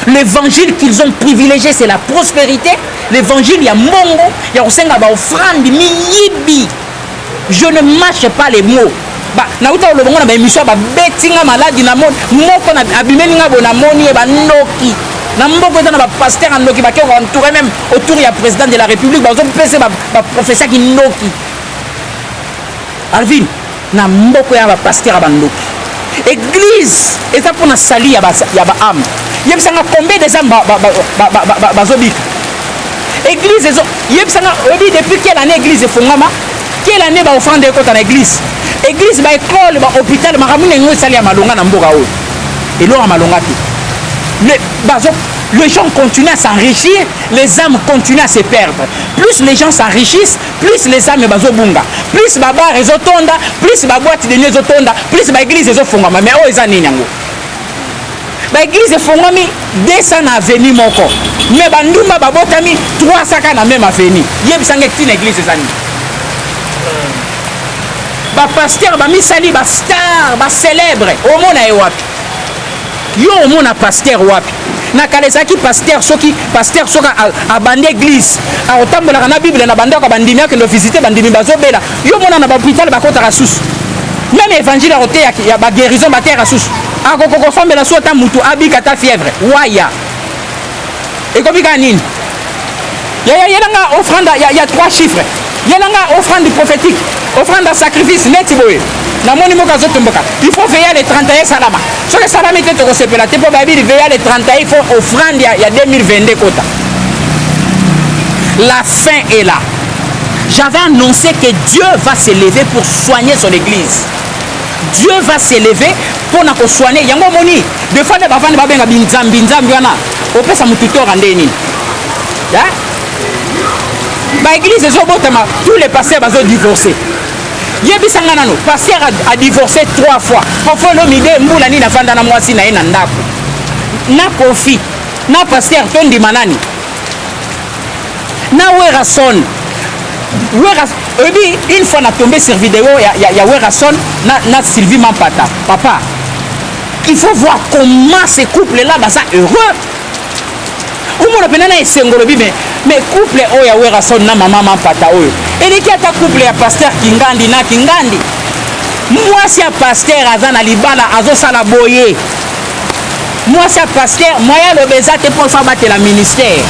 S1: L'évangile qu'ils ont privilégié, c'est la prospérité. L'évangile, il y a mongo, il y a aussi une offrande, miyibi. Je ne mâche pas les mots. Na uta lo bongo na ba émission ba betinga maladi na monde moko na abimeninga bona moni e ba noki. Na mboko na ba pasteur andoki ba ke entouré même autour du président de la République ba zo pese ba professeur qui noki. Alvin na mboko ya ba pasteur abandoki. Église et ça pour na sali ya ba âme. Yebisanga combien des âmes ba zobika. Église yebisanga depuis quelle année église fongama? Quelle année ba offrande ko ta église? Église ba école ba hôpital makamune ngo sali ya malonga na mboka oyo. Et l'on a malonga ti. Les gens continuent à s'enrichir, les âmes continuent à se perdre. Plus les gens s'enrichissent, plus les âmes bazo bunga. Plus baba rezo tonda, plus ba boîte de nuit tonda, plus ba église zo fongama. Mais oh ezani nyango. Ba église fongami 200 na avenue moko. Mais ba ndumba ba botami 300 na même avenue. Yebisanga tina église ezani. Ba pasteur ba misali ba star, ba célèbre. Au mona e wapi. Yo au mona pasteur wapi. Na kalesaki pasteur soki soka a bande église a otambola na bible na banda ko bandimia ke no visiter bandimi bazobela yo mona na ba hôpital ba kota rasus même évangile a oté ya ba guérison ba terre rasus a kokoko fambela so ta mutu abika ta fièvre waya et komika nini ya nga offrande ya 3 chiffres ya nga offrande prophétique offrande à sacrifice neti boye na moni moka zotomboka il faut veiller les 31 salama so que salama était to sepela te po babili veiller les 31 il faut offrande ya 2022 kota. La fin est là. J'avais annoncé que Dieu va se lever pour soigner son église. Dieu va se lever pour na ko soigner yango moni de fois ba vanda ba benga binzambi wana opesa mututo randeni ya ba église ezobotama tous les pasteurs bazo divorcer. Yebisanga nano pasteur a divorcé 3 fois. Parfois l'homme ide mbula ni na fanda na mwasi na ina ndako. Na kofi, na pasteur tondi manani. Na Werason. Une fois na tombé sur vidéo ya Werason na Sylvie Mampata. Papa, il faut voir comment ces couples là basa heureux. Omo na penana esengolobi mais couple oya Werason na mama Mampata oyo. Eleki ata couple ya pasteur Kingandi na Kingandi. Mwasi ya pasteur azana libala azosala boye. Mwasi ya pasteur moya lobeza te pour fa batela ministère.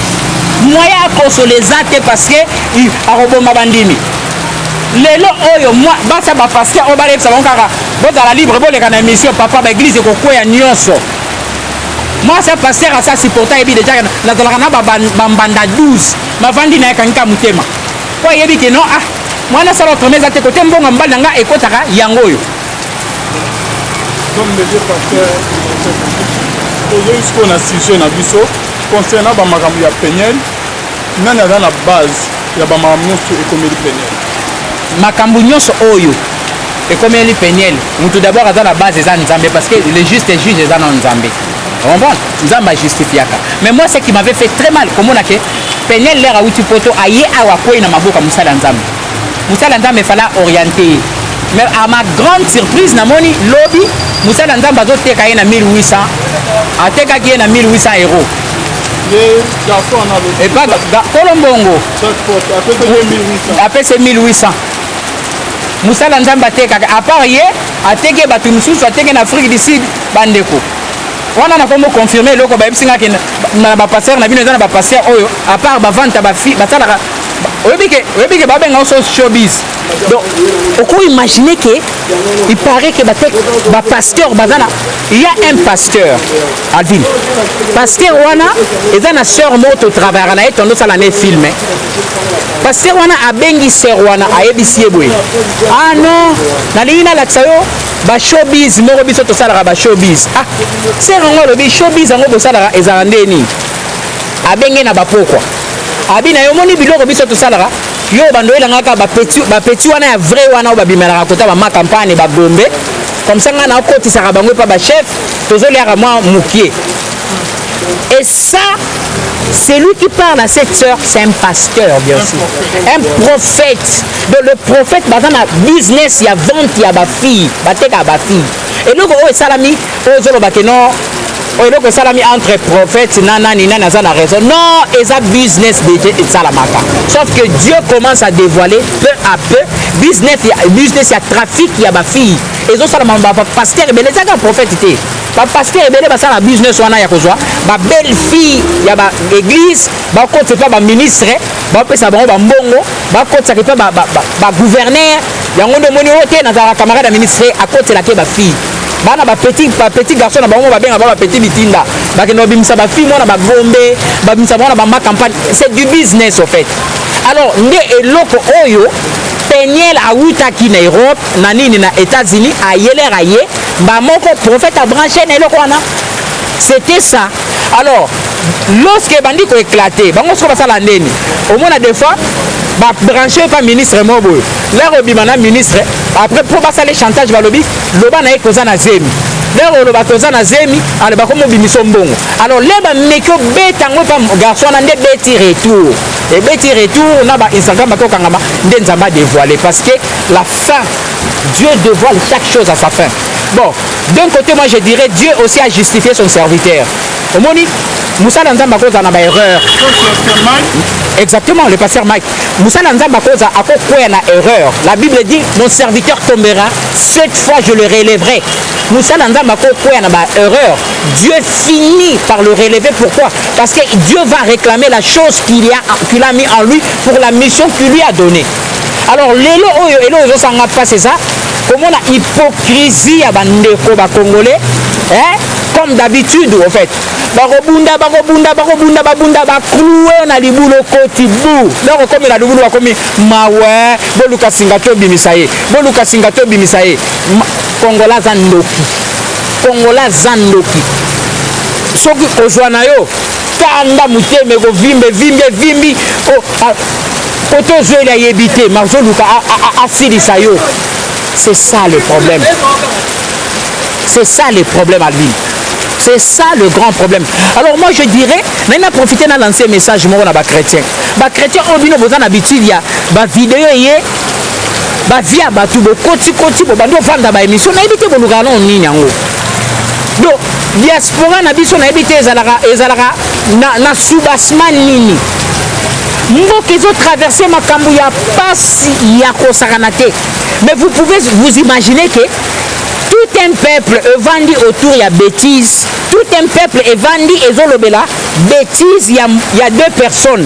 S1: Moya konsoleza te parce que aroboma bandimi. Lelo oyo moi basa ba pasteur obale sa bonkaka bozala libre boleka na émission papa ba église ko koya nyonso. Moi c'est pasteur à ça supporter ebi déjà na dolaka na bambanda 12 mavandi na kanka mutema. Kwa yebi ke non moi na sala promesa te côté mbonga mbala nga ekotaka yango yo.
S2: Comme les deux pasteurs aujourd'hui ce qu'on a sujet na biso concernant ba makambo ya Peniel nana dans la base ya ba makambo ekomeli Peniel.
S1: Makambo nyonso oyo ekomeli Peniel mutu d'abord à la base eza Nzambe parce que le juste juge eza na Nzambe. On va Nzamba justifiaka. Mais moi ce qui m'avait fait très mal comme on a que Peniel l'air à outil poto aye awa koi na maboka musala Nzambe. Musala Nzambe fallait orienter. Mais à ma grande surprise na moni lobby Musala Nzamba zo teka na 1800 ateka ki na 1800 euros. Et pas Colombongo. Après c'est 1800. musala nzambe atekaka à part ye ateke bato mosusu ateke na Afrique du Sud bandeko wana na komo confirmer loko bayebisingaki na bapasteur na bino eza na bapasteur oyo à part bavanta bafi basalaka oyebike babenga oso showbiz donc oko imaginer que il paraît que bapasteur bazana il y a un pasteur Alvin pasteur wana eza na sœur moto travaillera na ye tondo sala ne film pasteur wana abengi sœur wana ayebisi ye boye ah non nalingi nalakisa yo bashowbiz moko biso tosalaka bashowbiz ah sœur yango alobi showbiz yango bosalaka ezala ndeni abenge na bapokwa abi na yo moni biloko biso tosalaka yo bandoyelangaka bapeti wana ya vrai wana oyo babimelaka kota bama campagne bagombe comme ça nga na okotisaka bango epa bachef tozoliaka mwa mokie et ça c'est lui qui parle à cette sœur, c'est un pasteur, bien sûr. Un prophète. Donc le prophète, dans la business, il y a vente, il y a ma fille. Et donc, oh, salami, oh, non. Et donc, salami entre prophètes, nanani, nanana, a raison. Non, et ça business de salamaka. Sauf que Dieu commence à dévoiler peu à peu. Business, il y a trafic, il y a ma fille. Et donc, salamaka, pasteur, mais les agents prophètes, pasteur ebele basala business wana ya kozwa ba belle fille ya ba église ba côté pas ba ministre ba pesa bango ba mbongo ba côté ka pas ba gouverneur yango ndo moni wote na za camarade ya ministre à côté la ke ba fille bana ba petit garçon na bango ba benga ba petit bitinda ba ke no bimisa ba fille mona ba gombe ba bimisa mona ba ma campagne c'est du business en fait alors nde eloko oyo Peniel awutaki na Europe na nini na États-Unis ayelera ye ba moko prophète a branché na eloko wana c'était ça alors lorsque bandi ko éclater bango so basala ndeni au moins des fois ba branché pas ministre mobo l'air obimana ministre après pour basala chantage balobi loba na ekoza na zemi l'air loba koza na zemi ale ba komo bimiso mbongo alors leba meko betango pa garçon na nde beti retour et beti retour na ba Instagram to kangama nde nzamba dévoiler parce que la fin Dieu dévoile chaque chose à sa fin. Bon, d'un côté moi je dirais Dieu aussi a justifié son serviteur. Au moni Moussa Nzamba koza na ba erreur. Exactement, le pasteur Mike. Moussa Nzamba koza akokwe na erreur. La Bible dit mon serviteur tombera, 7 fois je le relèverai. Moussa Nzamba akokwe na ba erreur. Dieu finit par le relever. Pourquoi? Parce que Dieu va réclamer la chose qu'il a mis en lui pour la mission qu'il lui a donnée. Alors lelo oyo elo sanga pas c'est ça. Comment la hypocrisie à bandeko ba congolais, hein? Comme d'habitude en fait. Bakobunda ba clouer na libulo kotibu. Donc comme la libulo comme mawe, boluka singato bimisaye. Boluka singato bimisaye. Kongola Kongola zandoki. Soki kozwana yo tanda muteme ko vimbi Koto zoela yebite marzoluka asilisa yo. C'est ça le problème. C'est ça le problème, Alvin. C'est ça le grand problème. Alors moi je dirais, on a profité de lancer un message moi na ba chrétien. Ba chrétien obino bozana habitude ya ba vidéo yé ba via ba tubo koti bo bando fanda ba émission na ebité boluka non nini yango. Donc diaspora na biso na ebité ezalaka na soubassement nini. Mboka ezo traverser makambo ya pasi ya kosakanate. Mais vous pouvez vous imaginer que tout un peuple est vendu autour il y a bêtise. Tout un peuple est vendu ezolobela bêtise il y a 2 personnes.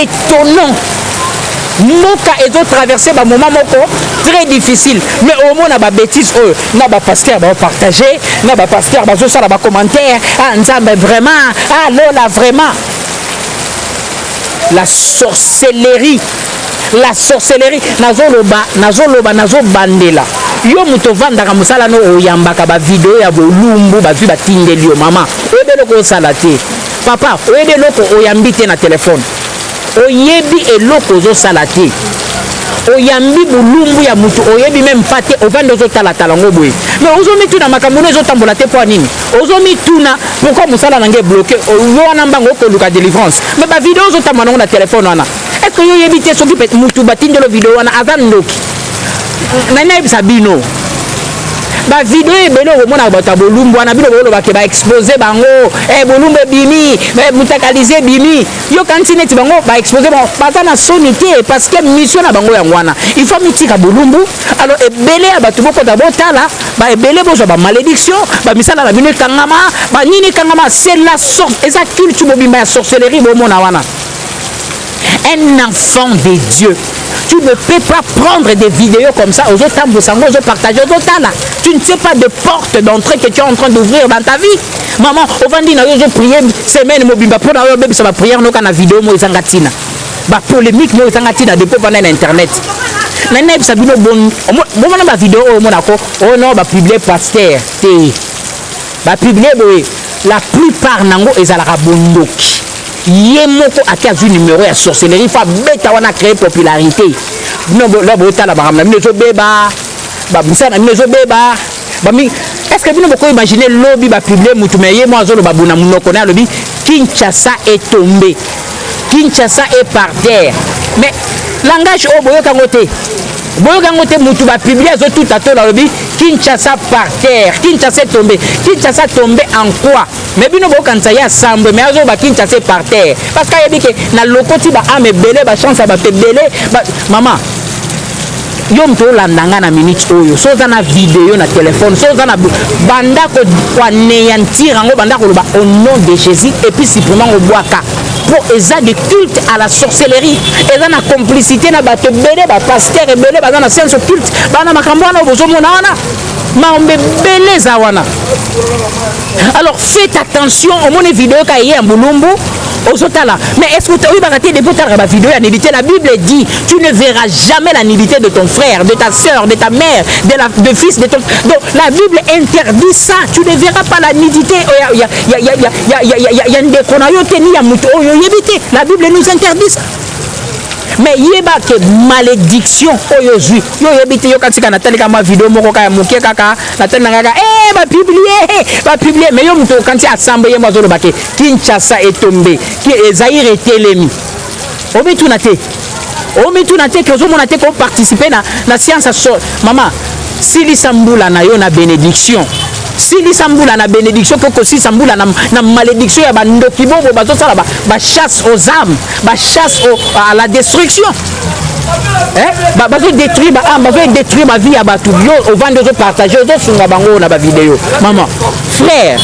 S1: Étonnant. Mboka ezo traverser ba moment moko très difficile. Mais au moins na ba bêtise na ba pasteur ba partager, na ba pasteur ba zo sala ba commentaire, ah nzambe vraiment, ah lola vraiment. La sorcellerie nazo bandela yo muto vandaka musala no oyambaka ba video ya bolumbu ba vi batindeli yo mama oyebelo ko sala te papa oyebelo ko oyambi te na téléphone oyebi eloko zo sala te oyambi bulumbu ya mutu oyebi même pate ovando zo tala ngo boye mais ozomi tuna makambo zo tambola te po nini ozomi tuna pourquoi musala nange bloqué wana mbango ko luka délivrance mais ba vidéo zo tambola na téléphone wana est-ce que yo yebi te soki mutu batindelo vidéo wana azan ndoki nana ebisa bino ba vidéo ebele omona bato bolumbu wana bino bolo ba ke ba exposer bango bolumbu bimi mutakalize bimi yo kanti neti bango ba exposer baza na sonité parce que mission na bango yango wana il faut mitika bolumbu alors ebele ya bato boko da botala ba ebele bozo ba malédiction ba misala na bino kangama ba nini kangama c'est la sorte eza culture mobimba ya sorcellerie bomona wana. Un enfant de Dieu, tu ne peux pas prendre des vidéos comme ça aux autres temps, aux autres partager aux autres là. Tu ne sais pas de porte d'entrée que tu es en train d'ouvrir dans ta vie. Maman, au vendredi, je prier semaine mobimba pour na bébé ça va prier no kana vidéo mo izangatina. Ba polémique mo izangatina depuis pendant internet. Nana sabino bon mo na ba vidéo mo na ko oh non ba publier pasteur té. Ba publier boy la plupart nango ezalaka bondoki. Yemoko akazu numéro ya sorcellerie fa beta wana créer popularité. Non la bota la baramna minezo beba. Ba musana minezo beba. Ba mi est-ce que vous ne pouvez imaginer lobby ba publier mutumeye mo azolo babuna munoko na lobby Kinshasa est tombé. Kinshasa est par terre. Mais langage au boyo kangote. Boyo kangote mutu ba publier zo tout à tout la lobby Kinshasa par terre. Kinshasa est tombé. Kinshasa tombé en quoi? Mais bino bo kanza ya sambe mais azo ba Kinshasa par terre. Parce qu'il y a dit que na lokoti ba ame belé ba chance ba te belé maman. Yo mto landanga na minute oyo soza na vidéo na téléphone soza na banda ko anéantir ngo banda ko ba au nom de Jésus et puis simplement au boaka pour eza de culte à la sorcellerie eza na complicité na bato belé ba pasteur belé ba na science culte bana makambo na bozo mona wana maombe belé za wana. Alors faites attention au mon vidéo ka yé en bulumbu Osotala. Mais est-ce que tu as eu baraté des potins à la vidéo à nudité? La Bible dit tu ne verras jamais la nudité de ton frère, de ta soeur, de ta mère, de fils, de ton. Donc la Bible interdit ça. Tu ne verras pas la nudité. Il y a une déconayote ni à muto. La Bible nous interdit ça. Mais il y a que malédiction aujourd'hui. Yo yebite yo katika natali kama vidéo moko kaya muke kaka natali ngaka ba publier mais yo muto kanti assemblée mo zolo bake Kinshasa est tombé qui Zaïre est telemi. Obitu nate que zo monate ko participer na science maman Sili Sambula na yo na bénédiction. Sili Sambula na bénédiction que si Sambula na malédiction ya bandoki bobo bazo sala ba chasse aux âmes, ba chasse à la destruction. Bazo détruire ma vie à batu yo au vent de partager zo sunga bango na ba vidéo. Maman, frère,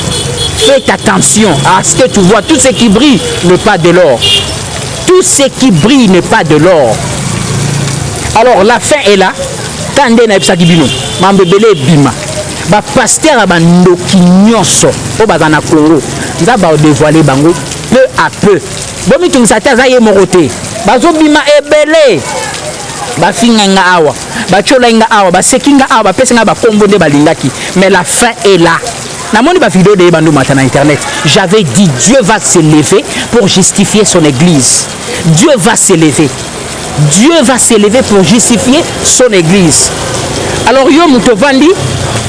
S1: faites attention à ce que tu vois, tout ce qui brille n'est pas de l'or. Tout ce qui brille n'est pas de l'or. Alors la fin est là. Tande na ebisa kibino. Mambebele bima. Ba pasteur bandoki nyonso o bazana Congo. Nza ba dévoiler bango peu à peu. Bomi tungisa za ye moroté. Bazo bima ebele. Ba finga awa. Ba chola nga awa, ba sekinga awa, ba pesinga ba kombo de balingaki. Mais la fin est là. Na moni ba vidéo de bando matin na internet. J'avais dit Dieu va se lever pour justifier son église. Dieu va se lever. Dieu va se lever pour justifier son église. Alors yo mutovandi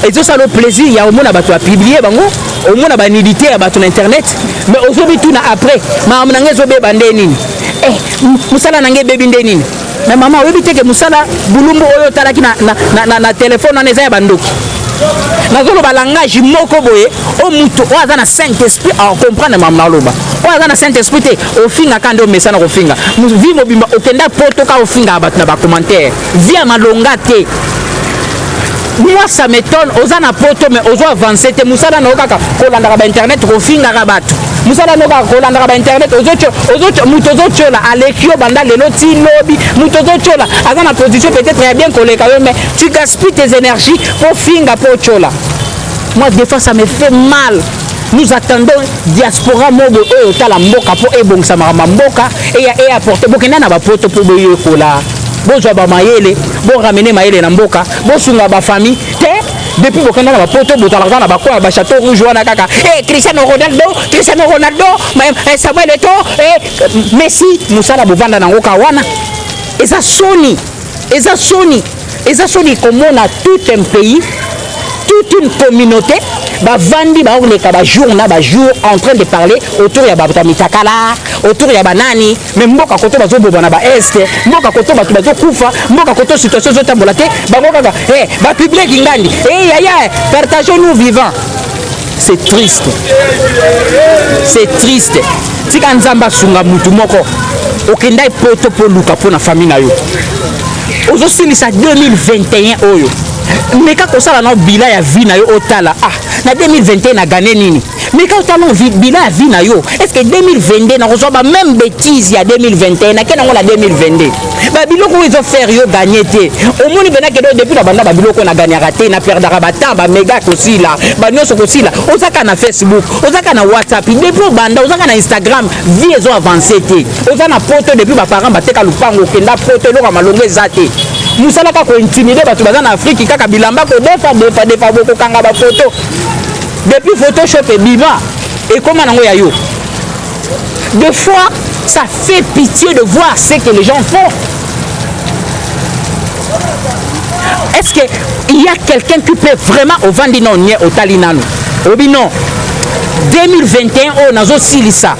S1: et ça le plaisir il y a au monde à bato à publier bango au monde à banidité à bato internet mais aujourd'hui tout na après maman nange zo be bande nini musala nange bebi ndenini mais maman oyebi te que musala bulumbu oyo talaki na téléphone na neza ya bandoki nazolo ba langage moko boye o muto o azana Saint-Esprit à comprendre maman loba o azana Saint-Esprit te o finga kande o mesana ko finga vi mobimba okenda poto ka o finga bato na ba commentaire via malonga te. Moi ça m'étonne ozana poto mais ozo avancer te musala no kaka kolanda ba internet ko finga ka bato musala no kaka kolanda ba internet ozo mutozo chola alekio banda lelo ti lobi mutozo chola azana position peut-être très bien koleka mais tu gaspilles tes énergies pour finga pour chola. Moi des fois ça me fait mal. Nous attendons diaspora mobo e tala mboka po e bongsa mboka et apporter bokena na ba poto po boye kola. Bonjour ba mayele, bon ramener mayele na mboka, bon sunga ba famille, te depuis bokena na ba poto botala na ba kwa ba château rouge wana kaka. Cristiano Ronaldo, Samuel Eto'o, Messi, musala bovanda na ngoka wana. Eza Sony comme on a tout un pays, toute une communauté
S3: bavandi baoleka bajour na bajour en train de parler autour ya babuta mitakala autour ya banani mais mboka koto bazoboba na baeste mboka koto bato bazokufa mboka koto situation ezotambola te bango kaka bapublic ngandi yaya partageons nous vivants. C'est triste. C'est triste. Tika nzamba sunga mutu moko okenda poto po luka po na famille na yo. Ozosilisa 2021 oyo. Meka kosala na bila ya vie na yo otala. Na 2021 na gagné nini? Meka otala bila ya vie na yo. Est-ce que 2022 na reçoit même bêtise ya 2021 na kena ngola 2022. Ba biloko ils faire yo gagner té. Au moni bena ke depuis na banda ba biloko na gagner raté na perdre ba ba méga aussi là. Ba nyoso aussi là. Ozaka na Facebook, ozaka na WhatsApp, depuis banda ozaka na Instagram, vie ezo avancer té. Ozaka na poto depuis ba parents ba teka lupango kenda poto lo malongo ezate. Musala ka ko intimider batu baza na Afrique kaka bilamba ko defa boko kanga ba photo. Depuis Photoshop et Bima et comment nango ya yo. Des fois ça fait pitié de voir ce que les gens font. Est-ce qu'il y a quelqu'un qui peut vraiment au Vandino nie au Talinano? Obino 2021 oh nazo silisa.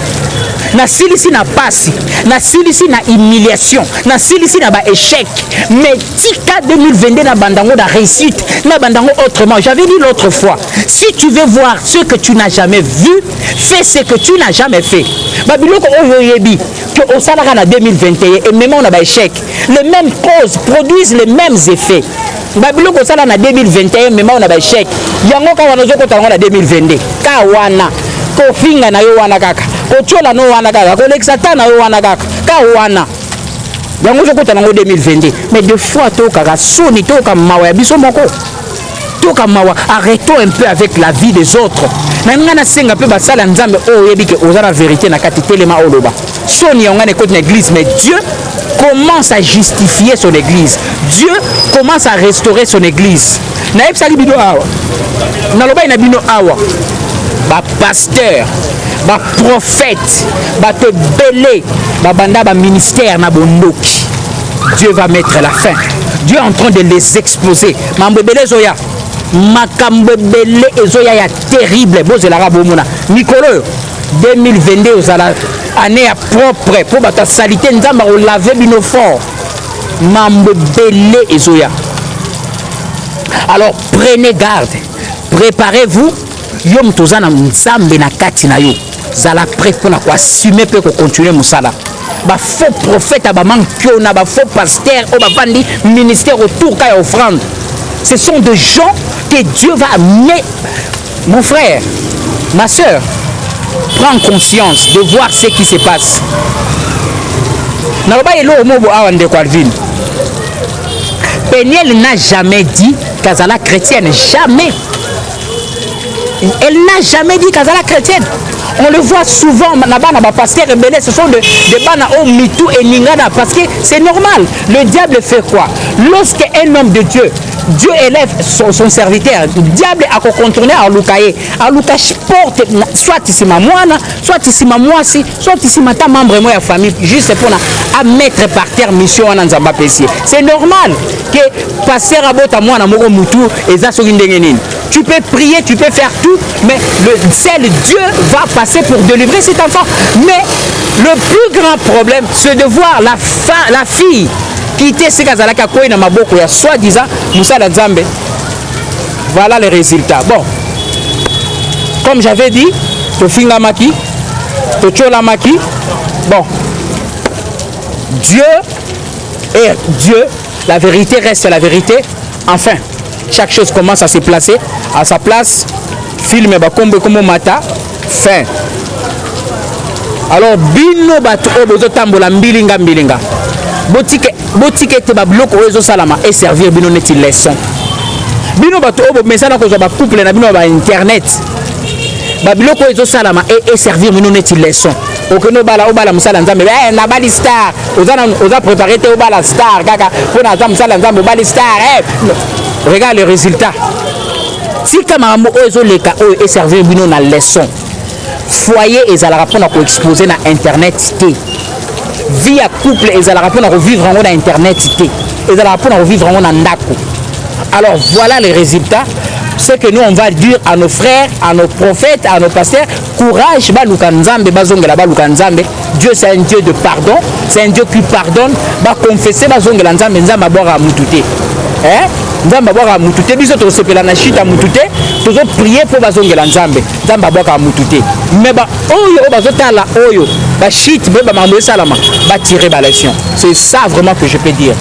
S3: Na silisi na pasi, na silisi na humiliation, na silisi na ba échec. Mais tika 2022 na bandango da réussite, na bandango autrement. J'avais dit l'autre fois, si tu veux voir ce que tu n'as jamais vu, fais ce que tu n'as jamais fait. Babiloko oyoyebi que au salara na 2021 et même on a ba échec. Les mêmes causes produisent les mêmes effets. Babiloko sala na 2021 même on a ba échec. Yango ka wana zoko tango na 2022. Ka wana kofinga na yo wana kaka. Kochola no wana kaka. Kolexata na yo wana kaka. Ka wana. Yango zoko tango 2022. Mais deux fois to kaka soni to ka mawa ya biso moko. To ka mawa arrêtons un peu avec la vie des autres. Na ngana senga pe basala nzambe o yebi ke ozana vérité na kati telema oloba. Soni ya ngana côté l'église mais Dieu commence à justifier son église. Dieu commence à restaurer son église. Na epsali bino awa. Na loba ina bino awa. Ba pasteur, ba prophète, ba te belé, ba banda ba ministère na bondoki. Dieu va mettre la fin. Dieu est en train de les exposer. Mambo belé zoya. Makambo belé ezoya ya terrible. Bozelara bomona. Nicolo 2022 ozala année à propre pour bata salité nzamba o laver bino fort. Mambo belé ezoya. Alors prenez garde. Préparez-vous. Yom tozana nzambe na kati na yo. Zala prêt pour na ko assumer peut continuer musala. Ba faux prophète ba mankio na ba faux pasteur o ba vandi ministère autour ka offrande. Ce sont des gens que Dieu va amener. Mon frère, ma soeur, prends conscience de voir ce qui se passe. Naloba elo mobo awande kwa Alvin. Peniel n'a jamais dit qu'Azala chrétienne, jamais. Elle n'a jamais dit qu'Azala chrétienne. On le voit souvent, pasteur rebelle, ce sont des bana au mitou et ningana, parce que c'est normal. Le diable fait quoi? Lorsqu'un homme de Dieu, Dieu élève son serviteur, le diable a contourné à Lukaye. À Lukaye porte, soit ici ma moine, soit ici ma moisi, soit ici ma membre de ma famille, juste pour à mettre par terre mission en Nzamba Pessie. C'est normal que pasteur abota moine moko mutu et ça sur une dengenine. Tu peux prier, tu peux faire tout, mais seul Dieu va passer pour délivrer cet enfant. Mais le plus grand problème, c'est de voir la fille quitter ce Kazalaka Koy na maboko ya soi-disant Moussa Nzambe. Voilà les résultats. Bon, comme j'avais dit, Tofinga Maki, Tochola Maki, bon, Dieu est Dieu, la vérité reste la vérité. Enfin, chaque chose commence à se placer à sa place. Film bakombe comme mata, fin. Alors, bino bato obozo tambola mbilinga mbilinga. Botike te babloko ozo salama et servir bino neti leçon. Bino bato obo mesana ko ba couple na bino ba internet. Babiloko ozo salama et servir bino neti leçon. Okeno bala obala musala nzambe na bali star. Oza préparer te obala star kaka pona nzambe musala nzambe bali star. Regarde le résultat. Tika mambo ozo leka o et servir bino na leçon. Foyer ezala rapona ko exposer na internet te. Vie à couple ezala rapona ko vivre en na internet te. Ezala rapona ko vivre en ndako. Alors voilà les résultats. c'est que nous on va dire à nos frères, à nos prophètes, à nos pasteurs, courage, baluka nzambe, bazongela baluka nzambe. Dieu c'est un Dieu de pardon, c'est un Dieu qui pardonne, ba confesser bazongela nzambe, nzambe abora mutute. Hein? Nzambe abora mutute, biso to sepela na chita mutute, tozo prier pour bazongela nzambe, nzambe abora mutute. Mais ba oyo bazotala oyo, ba shit be ba mambo salama, ba tirer ba leçon. C'est ça vraiment que je peux dire.